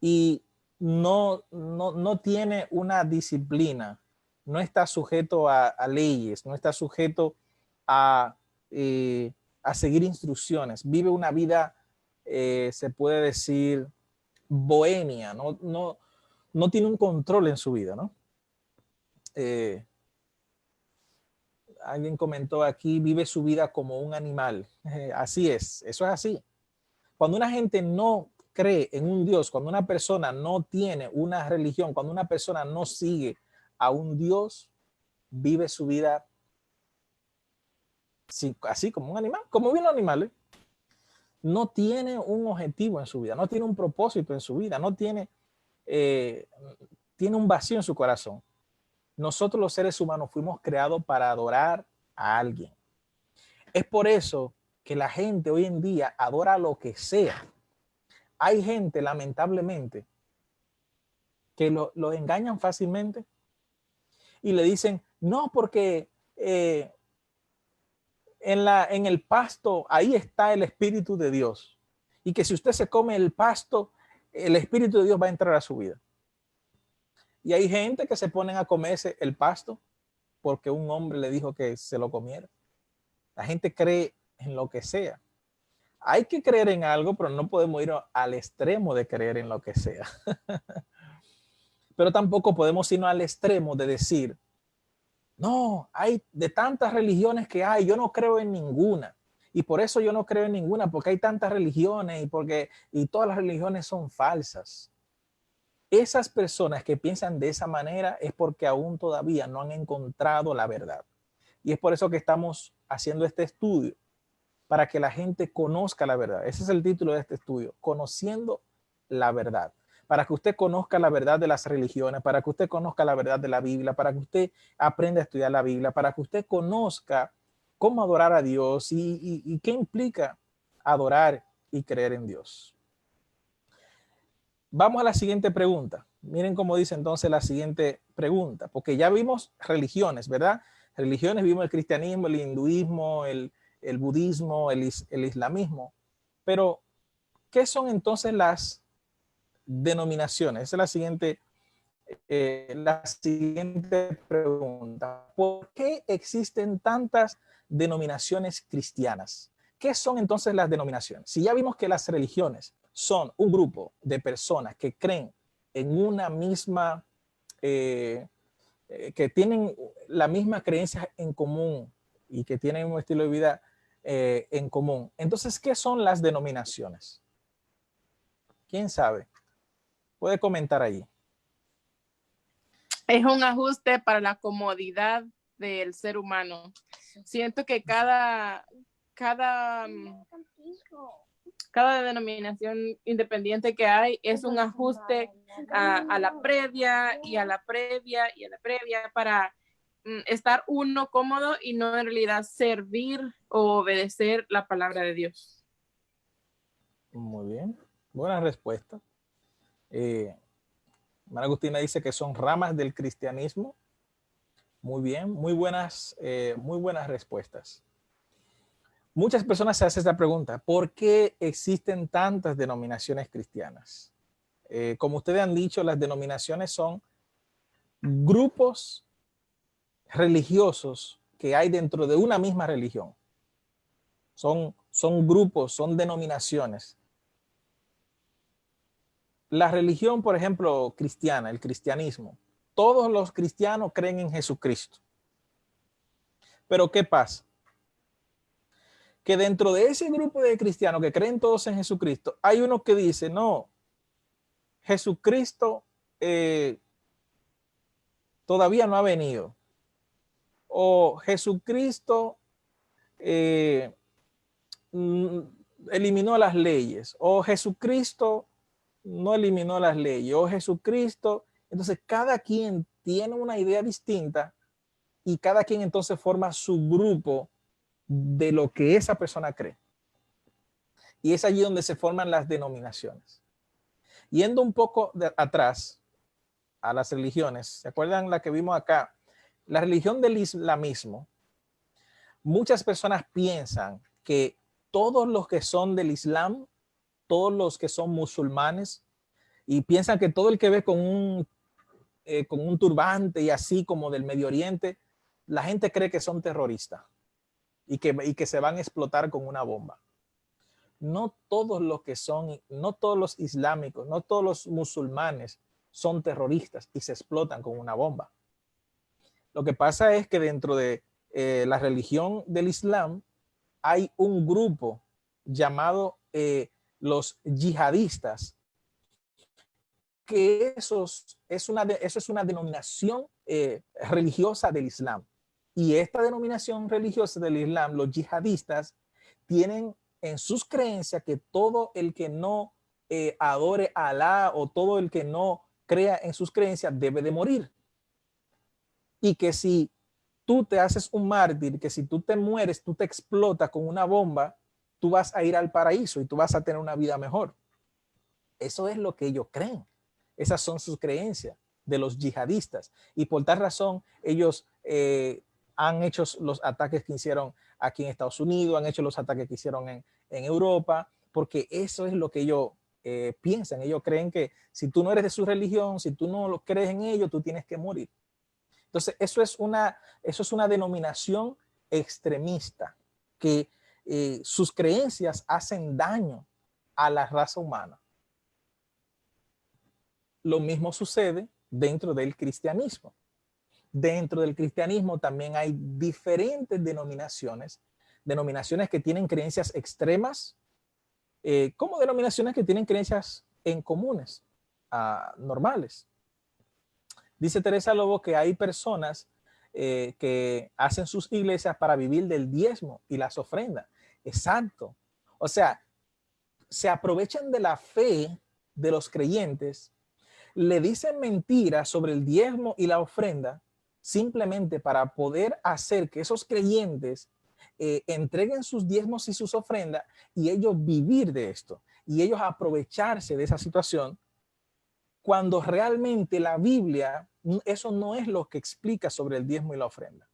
y no tiene una disciplina, no está sujeto a leyes, no está sujeto a seguir instrucciones. Vive una vida, se puede decir, bohemia, no tiene un control en su vida, ¿no? Alguien comentó aquí, vive su vida como un animal. Así es, eso es así. Cuando una gente no cree en un Dios, cuando una persona no tiene una religión, cuando una persona no sigue a un Dios, vive su vida así como un animal, como viven los animales. No tiene un objetivo en su vida, no tiene un propósito en su vida, no tiene, tiene un vacío en su corazón. Nosotros los seres humanos fuimos creados para adorar a alguien. Es por eso que la gente hoy en día adora lo que sea. Hay gente, lamentablemente, que lo engañan fácilmente y le dicen, no, porque en el pasto, ahí está el Espíritu de Dios. Y que si usted se come el pasto, el Espíritu de Dios va a entrar a su vida. Y hay gente que se ponen a comerse el pasto porque un hombre le dijo que se lo comiera. La gente cree en lo que sea. Hay que creer en algo, pero no podemos ir al extremo de creer en lo que sea. Pero tampoco podemos irnos al extremo de decir, no, hay de tantas religiones que hay, yo no creo en ninguna. Y por eso yo no creo en ninguna, porque hay tantas religiones y todas las religiones son falsas. Esas personas que piensan de esa manera es porque aún todavía no han encontrado la verdad. Y es por eso que estamos haciendo este estudio, para que la gente conozca la verdad. Ese es el título de este estudio, Conociendo la Verdad. Para que usted conozca la verdad de las religiones, para que usted conozca la verdad de la Biblia, para que usted aprenda a estudiar la Biblia, para que usted conozca cómo adorar a Dios y qué implica adorar y creer en Dios. Vamos a la siguiente pregunta. Miren cómo dice entonces la siguiente pregunta, porque ya vimos religiones, ¿verdad? Religiones, vimos el cristianismo, el hinduismo, el budismo, el islamismo. Pero, ¿qué son entonces las denominaciones? Esa es la siguiente pregunta. ¿Por qué existen tantas denominaciones cristianas? ¿Qué son entonces las denominaciones? Si ya vimos que las religiones son un grupo de personas que creen en una misma, que tienen la misma creencia en común y que tienen un estilo de vida en común. Entonces, ¿qué son las denominaciones? ¿Quién sabe? Puede comentar allí. Es un ajuste para la comodidad del ser humano. Siento que cada cada denominación independiente que hay es un ajuste a la previa y a la previa y a la previa para estar uno cómodo y no en realidad servir o obedecer la palabra de Dios. Muy bien, buena respuesta. Hermana Agustina dice que son ramas del cristianismo. Muy bien, muy buenas respuestas. Muchas personas se hacen esta pregunta: ¿por qué existen tantas denominaciones cristianas? Como ustedes han dicho, las denominaciones son grupos religiosos que hay dentro de una misma religión. Son grupos, son denominaciones. La religión, por ejemplo, cristiana, el cristianismo, todos los cristianos creen en Jesucristo. Pero ¿qué pasa? Que dentro de ese grupo de cristianos que creen todos en Jesucristo, hay uno que dice, no, Jesucristo todavía no ha venido. O Jesucristo eliminó las leyes. O Jesucristo no eliminó las leyes. O Jesucristo. Entonces cada quien tiene una idea distinta y cada quien entonces forma su grupo de lo que esa persona cree. Y es allí donde se forman las denominaciones. Yendo un poco atrás a las religiones, ¿se acuerdan la que vimos acá? La religión del islamismo, muchas personas piensan que todos los que son del Islam, todos los que son musulmanes, y piensan que todo el que ve con un turbante y así como del Medio Oriente, la gente cree que son terroristas y que se van a explotar con una bomba. No todos los que son, no todos los islámicos, no todos los musulmanes son terroristas y se explotan con una bomba. Lo que pasa es que dentro de la religión del Islam hay un grupo llamado los yihadistas, que eso es una denominación religiosa del Islam. Y esta denominación religiosa del Islam, los yihadistas, tienen en sus creencias que todo el que no adore a Alá o todo el que no crea en sus creencias debe de morir. Y que si tú te haces un mártir, que si tú te mueres, tú te explotas con una bomba, tú vas a ir al paraíso y tú vas a tener una vida mejor. Eso es lo que ellos creen. Esas son sus creencias de los yihadistas. Y por tal razón, ellos han hecho los ataques que hicieron aquí en Estados Unidos, han hecho los ataques que hicieron en Europa, porque eso es lo que ellos piensan. Ellos creen que si tú no eres de su religión, si tú no lo crees en ellos, tú tienes que morir. Entonces, eso es una denominación extremista, que sus creencias hacen daño a la raza humana. Lo mismo sucede dentro del cristianismo. Dentro del cristianismo también hay diferentes denominaciones que tienen creencias extremas, como denominaciones que tienen creencias en comunes, normales. Dice Teresa Lobo que hay personas que hacen sus iglesias para vivir del diezmo y las ofrendas. Exacto. O sea, se aprovechan de la fe de los creyentes, le dicen mentiras sobre el diezmo y la ofrenda simplemente para poder hacer que esos creyentes entreguen sus diezmos y sus ofrendas y ellos vivir de esto y ellos aprovecharse de esa situación, cuando realmente la Biblia, eso no es lo que explica sobre el diezmo y la ofrenda.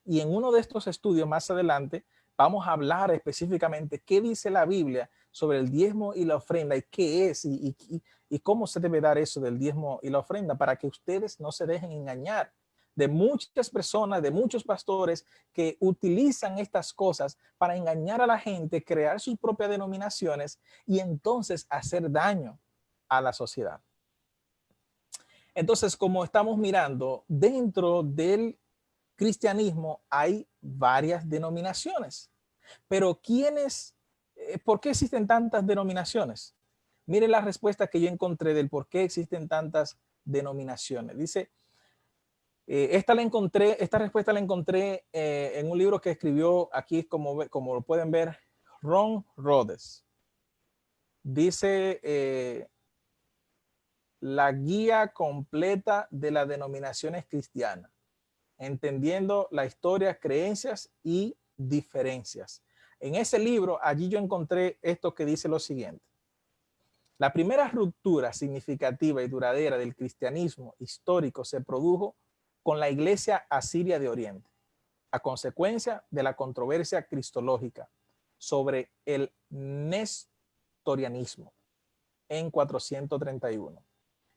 Y en uno de estos estudios más adelante vamos a hablar específicamente qué dice la Biblia sobre el diezmo y la ofrenda y qué es y cómo se debe dar eso del diezmo y la ofrenda, para que ustedes no se dejen engañar de muchas personas, de muchos pastores que utilizan estas cosas para engañar a la gente, crear sus propias denominaciones y entonces hacer daño a la sociedad. Entonces, como estamos mirando, dentro del cristianismo hay varias denominaciones. Pero ¿por qué existen tantas denominaciones? Miren la respuesta que yo encontré del por qué existen tantas denominaciones. Dice, Esta respuesta la encontré en un libro que escribió aquí, como lo pueden ver, Ron Rhodes. Dice la guía completa de las denominaciones cristianas, entendiendo la historia, creencias y diferencias. En ese libro, allí yo encontré esto que dice lo siguiente. La primera ruptura significativa y duradera del cristianismo histórico se produjo con la Iglesia asiria de Oriente, a consecuencia de la controversia cristológica sobre el nestorianismo en 431.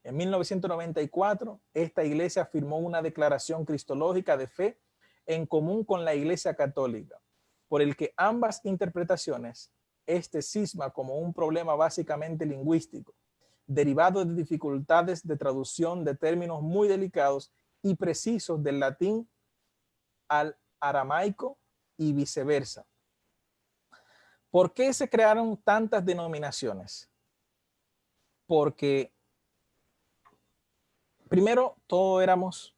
En 1994, esta iglesia firmó una declaración cristológica de fe en común con la Iglesia Católica, por el que ambas interpretaciones cisma como un problema básicamente lingüístico, derivado de dificultades de traducción de términos muy delicados y precisos del latín al aramaico y viceversa. ¿Por qué se crearon tantas denominaciones? Porque primero, todos éramos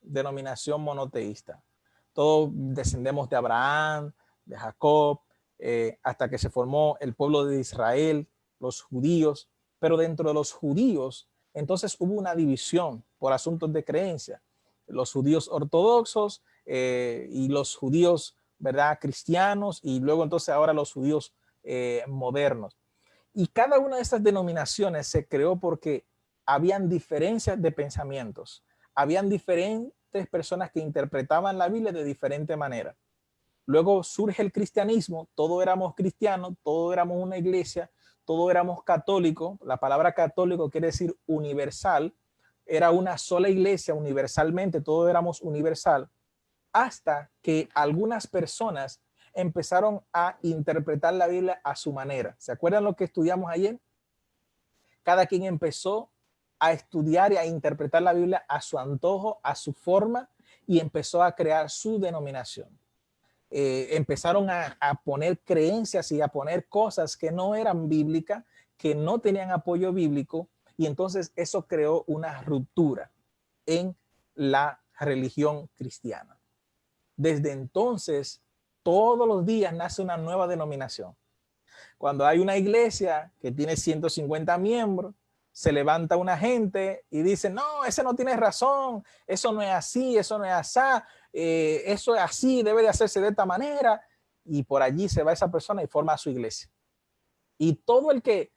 denominación monoteísta. Todos descendemos de Abraham, de Jacob, hasta que se formó el pueblo de Israel, los judíos. Pero dentro de los judíos, entonces hubo una división por asuntos de creencia. Los judíos ortodoxos y los judíos, ¿verdad?, cristianos, y luego entonces ahora los judíos modernos. Y cada una de estas denominaciones se creó porque habían diferencias de pensamientos, habían diferentes personas que interpretaban la Biblia de diferente manera. Luego surge el cristianismo, todos éramos cristianos, todos éramos una iglesia, todos éramos católicos. La palabra católico quiere decir universal, era una sola iglesia universalmente, todos éramos universal, hasta que algunas personas empezaron a interpretar la Biblia a su manera. ¿Se acuerdan lo que estudiamos ayer? Cada quien empezó a estudiar y a interpretar la Biblia a su antojo, a su forma, y empezó a crear su denominación. Empezaron a poner creencias y a poner cosas que no eran bíblicas, que no tenían apoyo bíblico, y entonces eso creó una ruptura en la religión cristiana. Desde entonces, todos los días nace una nueva denominación. Cuando hay una iglesia que tiene 150 miembros, se levanta una gente y dice, no, ese no tiene razón, eso no es así, eso no es así, eso es así, debe de hacerse de esta manera. Y por allí se va esa persona y forma su iglesia. Y todo el que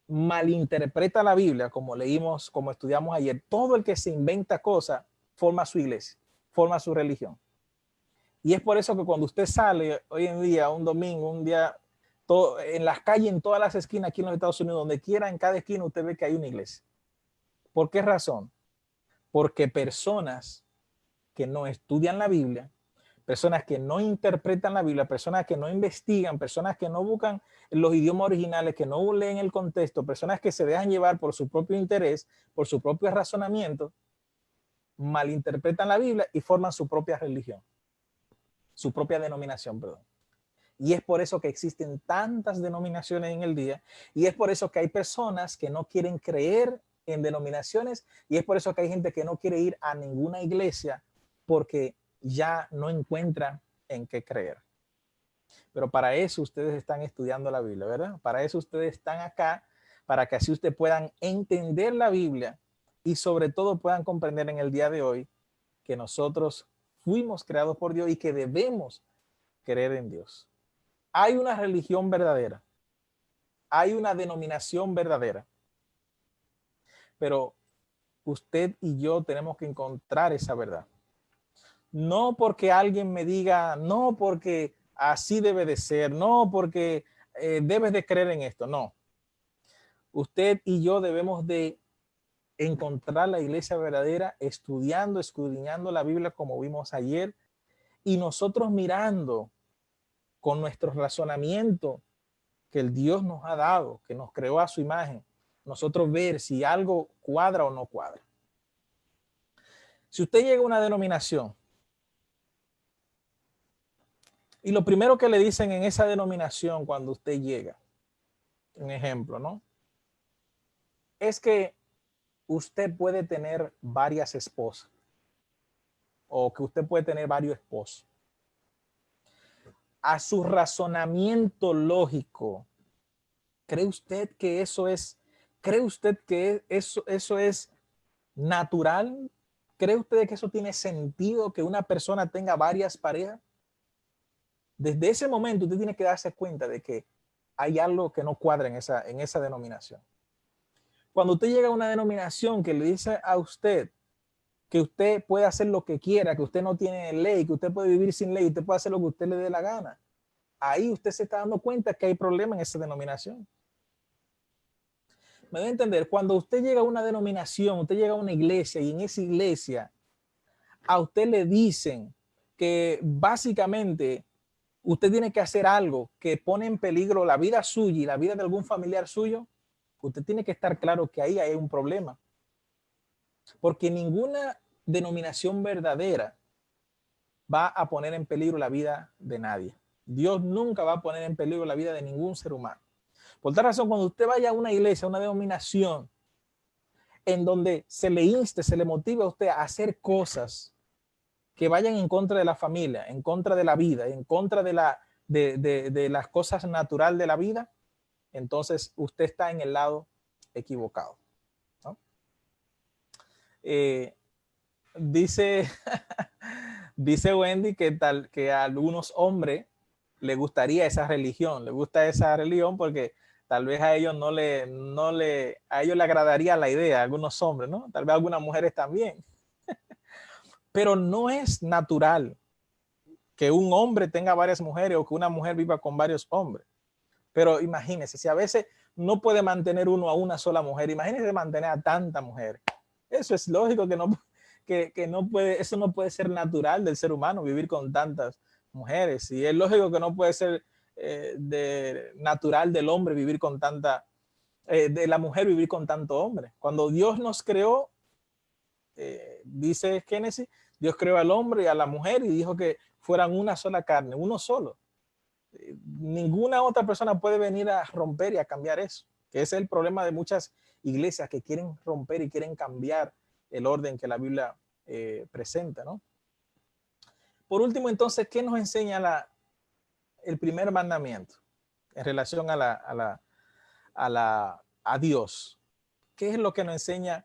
malinterpreta la Biblia, como leímos, como estudiamos ayer, todo el que se inventa cosas, forma su iglesia, forma su religión. Y es por eso que cuando usted sale hoy en día, un domingo, un día, en las calles, en todas las esquinas aquí en los Estados Unidos, donde quiera, en cada esquina usted ve que hay una iglesia. ¿Por qué razón? Porque personas que no estudian la Biblia, personas que no interpretan la Biblia, personas que no investigan, personas que no buscan los idiomas originales, que no leen el contexto, personas que se dejan llevar por su propio interés, por su propio razonamiento, malinterpretan la Biblia y forman su propia religión, su propia denominación, perdón. Y es por eso que existen tantas denominaciones en el día, y es por eso que hay personas que no quieren creer en denominaciones, y es por eso que hay gente que no quiere ir a ninguna iglesia porque ya no encuentra en qué creer. Pero para eso ustedes están estudiando la Biblia, ¿verdad? Para eso ustedes están acá, para que así ustedes puedan entender la Biblia y sobre todo puedan comprender en el día de hoy que nosotros fuimos creados por Dios y que debemos creer en Dios. Hay una religión verdadera, hay una denominación verdadera, pero usted y yo tenemos que encontrar esa verdad. No porque alguien me diga, no porque así debe de ser, no porque debes de creer en esto, no. Usted y yo debemos de encontrar la iglesia verdadera estudiando, escudriñando la Biblia como vimos ayer, y nosotros mirando con nuestro razonamiento que el Dios nos ha dado, que nos creó a su imagen, nosotros ver si algo cuadra o no cuadra. Si usted llega a una denominación y lo primero que le dicen en esa denominación cuando usted llega, un ejemplo, ¿no? Es que usted puede tener varias esposas. o que usted puede tener varios esposos. A su razonamiento lógico, ¿cree usted que eso es natural? ¿Cree usted que eso tiene sentido, que una persona tenga varias parejas? Desde ese momento usted tiene que darse cuenta de que hay algo que no cuadra en esa denominación. Cuando usted llega a una denominación que le dice a usted que usted puede hacer lo que quiera, que usted no tiene ley, que usted puede vivir sin ley, usted puede hacer lo que usted le dé la gana, ahí usted se está dando cuenta que hay problema en esa denominación. Me debe entender, cuando usted llega a una denominación, usted llega a una iglesia y en esa iglesia a usted le dicen que básicamente usted tiene que hacer algo que pone en peligro la vida suya y la vida de algún familiar suyo, usted tiene que estar claro que ahí hay un problema. Porque ninguna denominación verdadera va a poner en peligro la vida de nadie. Dios nunca va a poner en peligro la vida de ningún ser humano. Por tal razón, cuando usted vaya a una iglesia, a una denominación, en donde se le inste, se le motive a usted a hacer cosas que vayan en contra de la familia, en contra de la vida, en contra de las cosas naturales de la vida, entonces usted está en el lado equivocado, ¿no? Dice Wendy que a algunos hombres le gustaría esa religión, le gusta esa religión porque tal vez a ellos a ellos le agradaría la idea, a algunos hombres, ¿no? Tal vez a algunas mujeres también. Pero no es natural que un hombre tenga varias mujeres o que una mujer viva con varios hombres. Pero imagínese, si a veces no puede mantener uno a una sola mujer, imagínese mantener a tantas mujeres. Eso es lógico que no puede, eso no puede ser natural del ser humano, vivir con tantas mujeres. Y es lógico que no puede ser natural del hombre vivir con de la mujer vivir con tanto hombre. Cuando Dios nos creó, dice Génesis, Dios creó al hombre y a la mujer y dijo que fueran una sola carne, uno solo. Ninguna otra persona puede venir a romper y a cambiar eso, que ese es el problema de muchas iglesias que quieren romper y quieren cambiar el orden que la Biblia presenta, ¿no? Por último, entonces, ¿qué nos enseña el primer mandamiento en relación a Dios? ¿Qué es lo que nos enseña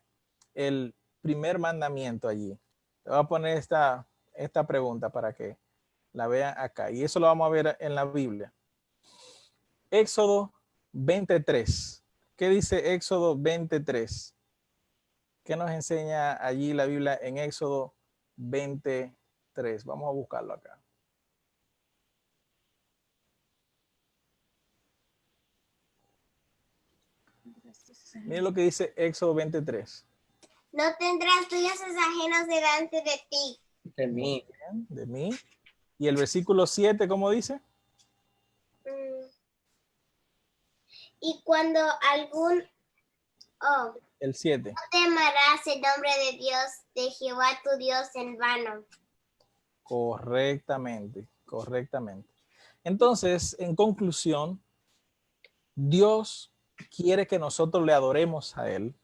el primer mandamiento allí? Te voy a poner esta pregunta para que la vean acá. Y eso lo vamos a ver en la Biblia. Éxodo 23. ¿Qué dice Éxodo 23? ¿Qué nos enseña allí la Biblia en Éxodo 23? Vamos a buscarlo acá. Miren lo que dice Éxodo 23. No tendrás dioses ajenos delante de ti. De mí. De mí. Y el versículo 7, ¿cómo dice? Y cuando algún... El 7. No temerás el nombre de Dios, de Jehová tu Dios en vano. Correctamente. Entonces, en conclusión, Dios quiere que nosotros le adoremos a Él,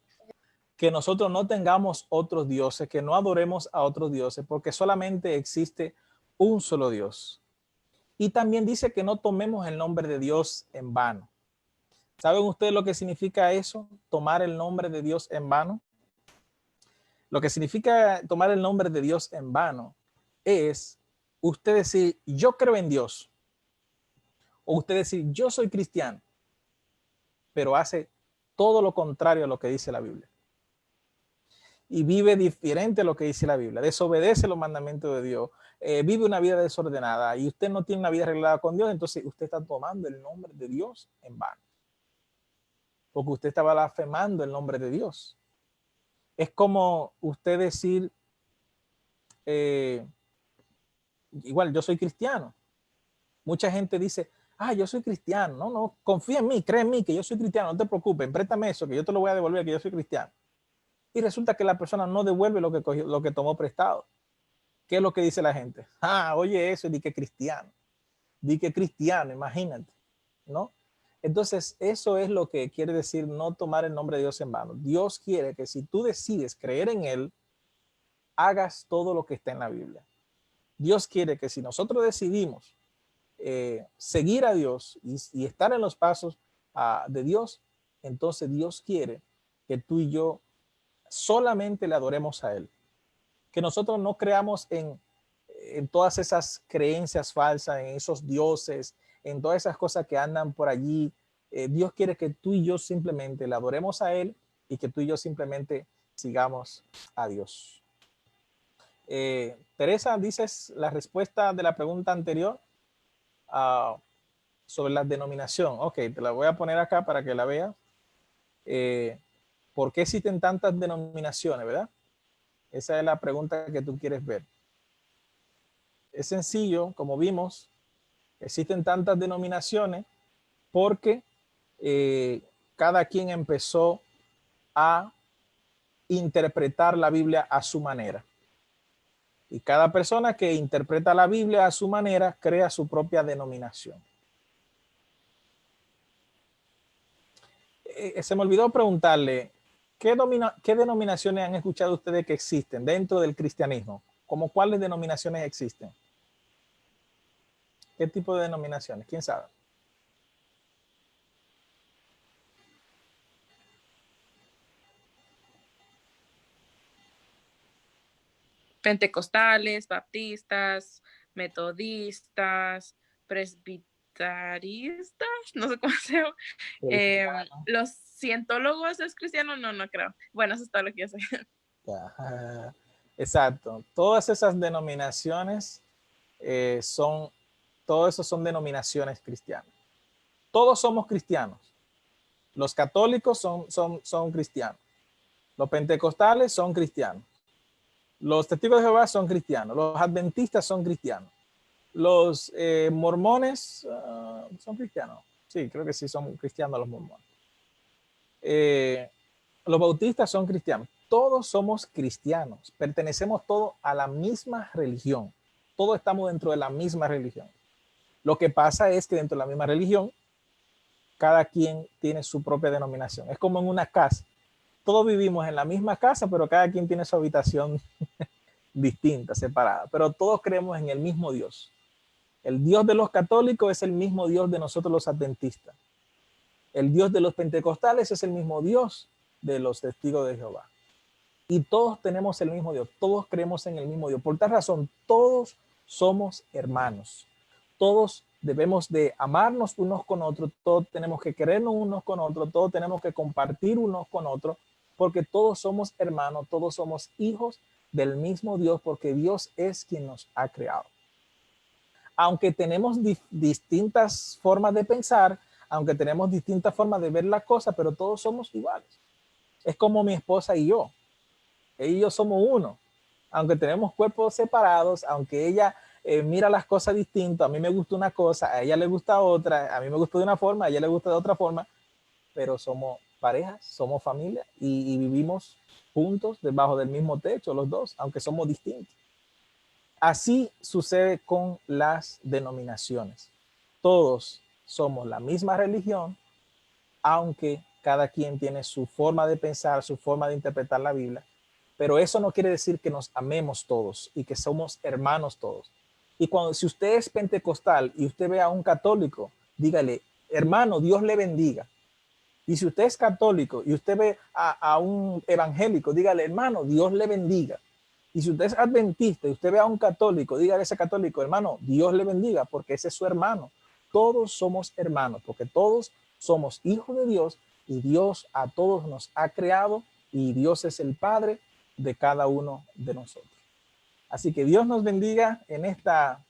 que nosotros no tengamos otros dioses, que no adoremos a otros dioses, porque solamente existe un solo Dios. Y también dice que no tomemos el nombre de Dios en vano. ¿Saben ustedes lo que significa eso? Tomar el nombre de Dios en vano. Lo que significa tomar el nombre de Dios en vano es usted decir, yo creo en Dios. O usted decir, yo soy cristiano. Pero hace todo lo contrario a lo que dice la Biblia. Y vive diferente a lo que dice la Biblia. Desobedece los mandamientos de Dios. Vive una vida desordenada. Y usted no tiene una vida arreglada con Dios. Entonces usted está tomando el nombre de Dios en vano. Porque usted está blasfemando el nombre de Dios. Es como usted decir, igual yo soy cristiano. Mucha gente dice, yo soy cristiano. No, confía en mí, cree en mí que yo soy cristiano. No te preocupes, préstame eso, que yo te lo voy a devolver, que yo soy cristiano. Y resulta que la persona no devuelve lo que tomó prestado. ¿Qué es lo que dice la gente? Oye eso, di que cristiano. Di que cristiano, imagínate, ¿no? Entonces, eso es lo que quiere decir no tomar el nombre de Dios en vano. Dios quiere que si tú decides creer en Él, hagas todo lo que está en la Biblia. Dios quiere que si nosotros decidimos seguir a Dios y estar en los pasos de Dios, entonces Dios quiere que tú y yo solamente le adoremos a Él. Que nosotros no creamos en todas esas creencias falsas, en esos dioses, en todas esas cosas que andan por allí. Dios quiere que tú y yo simplemente le adoremos a Él y que tú y yo simplemente sigamos a Dios. Teresa, ¿dices la respuesta de la pregunta anterior sobre la denominación? Ok, te la voy a poner acá para que la veas. ¿Por qué existen tantas denominaciones, verdad? Esa es la pregunta que tú quieres ver. Es sencillo, como vimos, existen tantas denominaciones porque cada quien empezó a interpretar la Biblia a su manera. Y cada persona que interpreta la Biblia a su manera crea su propia denominación. Se me olvidó preguntarle, ¿qué denominaciones han escuchado ustedes que existen dentro del cristianismo? ¿Cómo cuáles denominaciones existen? ¿Qué tipo de denominaciones? ¿Quién sabe? Pentecostales, baptistas, metodistas, presbitaristas, no sé cómo se llama. Los cientólogos es cristiano, no creo. Bueno, eso es todo lo que yo sé. Exacto. Todas esas denominaciones todo eso son denominaciones cristianas. Todos somos cristianos. Los católicos son cristianos. Los pentecostales son cristianos. Los testigos de Jehová son cristianos. Los adventistas son cristianos. Los mormones son cristianos. Sí, creo que sí son cristianos los mormones. Los bautistas son cristianos. Todos somos cristianos. Pertenecemos todos a la misma religión. Todos estamos dentro de la misma religión. Lo que pasa es que dentro de la misma religión, cada quien tiene su propia denominación. Es como en una casa. Todos vivimos en la misma casa, pero cada quien tiene su habitación distinta, separada. Pero todos creemos en el mismo Dios. El Dios de los católicos es el mismo Dios de nosotros los adventistas. El Dios de los pentecostales es el mismo Dios de los testigos de Jehová. Y todos tenemos el mismo Dios. Todos creemos en el mismo Dios. Por tal razón, todos somos hermanos. Todos debemos de amarnos unos con otros. Todos tenemos que querernos unos con otros. Todos tenemos que compartir unos con otros. Porque todos somos hermanos. Todos somos hijos del mismo Dios. Porque Dios es quien nos ha creado. Aunque tenemos distintas formas de pensar, aunque tenemos distintas formas de ver las cosas, pero todos somos iguales. Es como mi esposa y yo. Ella y yo somos uno. Aunque tenemos cuerpos separados, aunque ella mira las cosas distintas, a mí me gusta una cosa, a ella le gusta otra, a mí me gusta de una forma, a ella le gusta de otra forma, pero somos parejas, somos familia y vivimos juntos debajo del mismo techo los dos, aunque somos distintos. Así sucede con las denominaciones. Todos somos la misma religión, aunque cada quien tiene su forma de pensar, su forma de interpretar la Biblia, pero eso no quiere decir que nos amemos todos y que somos hermanos todos. Y si usted es pentecostal y usted ve a un católico, dígale, hermano, Dios le bendiga. Y si usted es católico y usted ve a un evangélico, dígale, hermano, Dios le bendiga. Y si usted es adventista y usted ve a un católico, dígale a ese católico, hermano, Dios le bendiga, porque ese es su hermano. Todos somos hermanos, porque todos somos hijos de Dios y Dios a todos nos ha creado y Dios es el Padre de cada uno de nosotros. Así que Dios nos bendiga en esta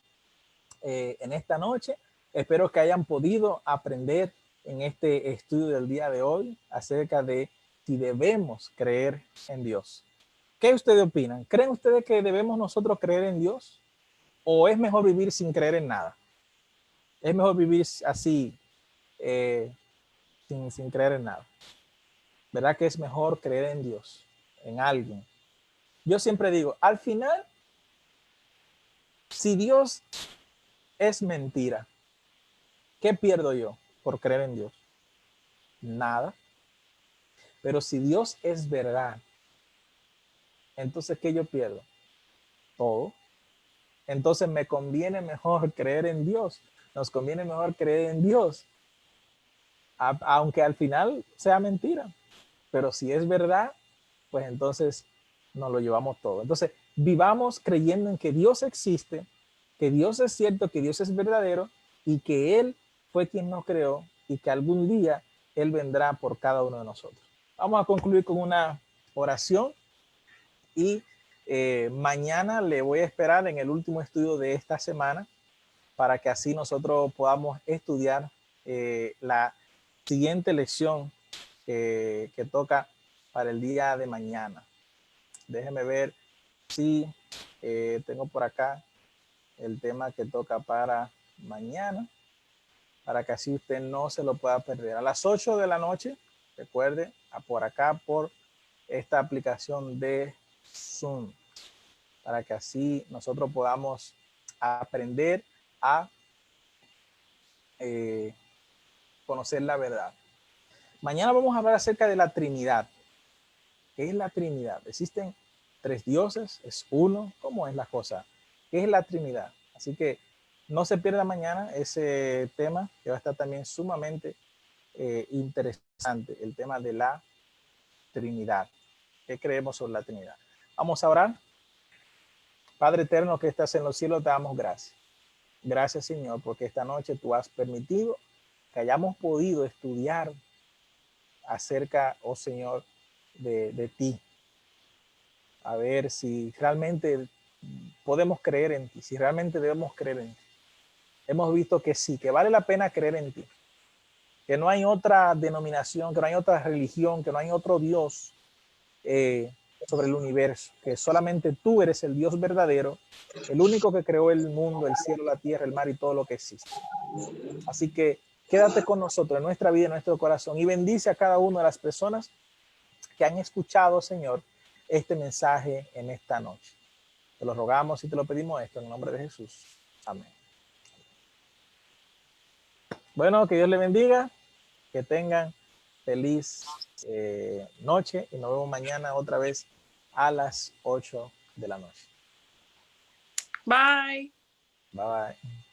noche. Espero que hayan podido aprender en este estudio del día de hoy acerca de si debemos creer en Dios. ¿Qué ustedes opinan? ¿Creen ustedes que debemos nosotros creer en Dios? ¿O es mejor vivir sin creer en nada? Es mejor vivir así, sin creer en nada. ¿Verdad que es mejor creer en Dios, en alguien? Yo siempre digo, al final, si Dios es mentira, ¿qué pierdo yo por creer en Dios? Nada. Pero si Dios es verdad, entonces, ¿qué yo pierdo? todo, entonces me conviene mejor creer en Dios. Nos conviene mejor creer en Dios, aunque al final sea mentira. Pero si es verdad, pues entonces nos lo llevamos todo. Entonces, vivamos creyendo en que Dios existe, que Dios es cierto, que Dios es verdadero y que Él fue quien nos creó y que algún día Él vendrá por cada uno de nosotros. Vamos a concluir con una oración y mañana le voy a esperar en el último estudio de esta semana para que así nosotros podamos estudiar la siguiente lección que toca para el día de mañana. Déjeme ver si tengo por acá el tema que toca para mañana, para que así usted no se lo pueda perder. A las 8 de la noche, recuerde, por acá, por esta aplicación de Zoom, para que así nosotros podamos aprender a conocer la verdad. Mañana vamos a hablar acerca de la Trinidad. ¿Qué es la Trinidad? ¿Existen 3 dioses? ¿Es uno? ¿Cómo es la cosa? ¿Qué es la Trinidad? Así que no se pierda mañana ese tema que va a estar también sumamente interesante, el tema de la Trinidad. ¿Qué creemos sobre la Trinidad? Vamos a orar. Padre eterno que estás en los cielos, te damos gracias. Gracias, Señor, porque esta noche tú has permitido que hayamos podido estudiar acerca, oh Señor, de ti. A ver si realmente podemos creer en ti, si realmente debemos creer en ti. Hemos visto que sí, que vale la pena creer en ti, que no hay otra denominación, que no hay otra religión, que no hay otro Dios sobre el universo, que solamente tú eres el Dios verdadero, el único que creó el mundo, el cielo, la tierra, el mar y todo lo que existe. Así que quédate con nosotros en nuestra vida, en nuestro corazón y bendice a cada una de las personas que han escuchado, Señor, este mensaje en esta noche. Te lo rogamos y te lo pedimos esto en el nombre de Jesús. Amén. Bueno, que Dios le bendiga, que tengan feliz noche y nos vemos mañana otra vez a las 8 de la noche. Bye. Bye bye.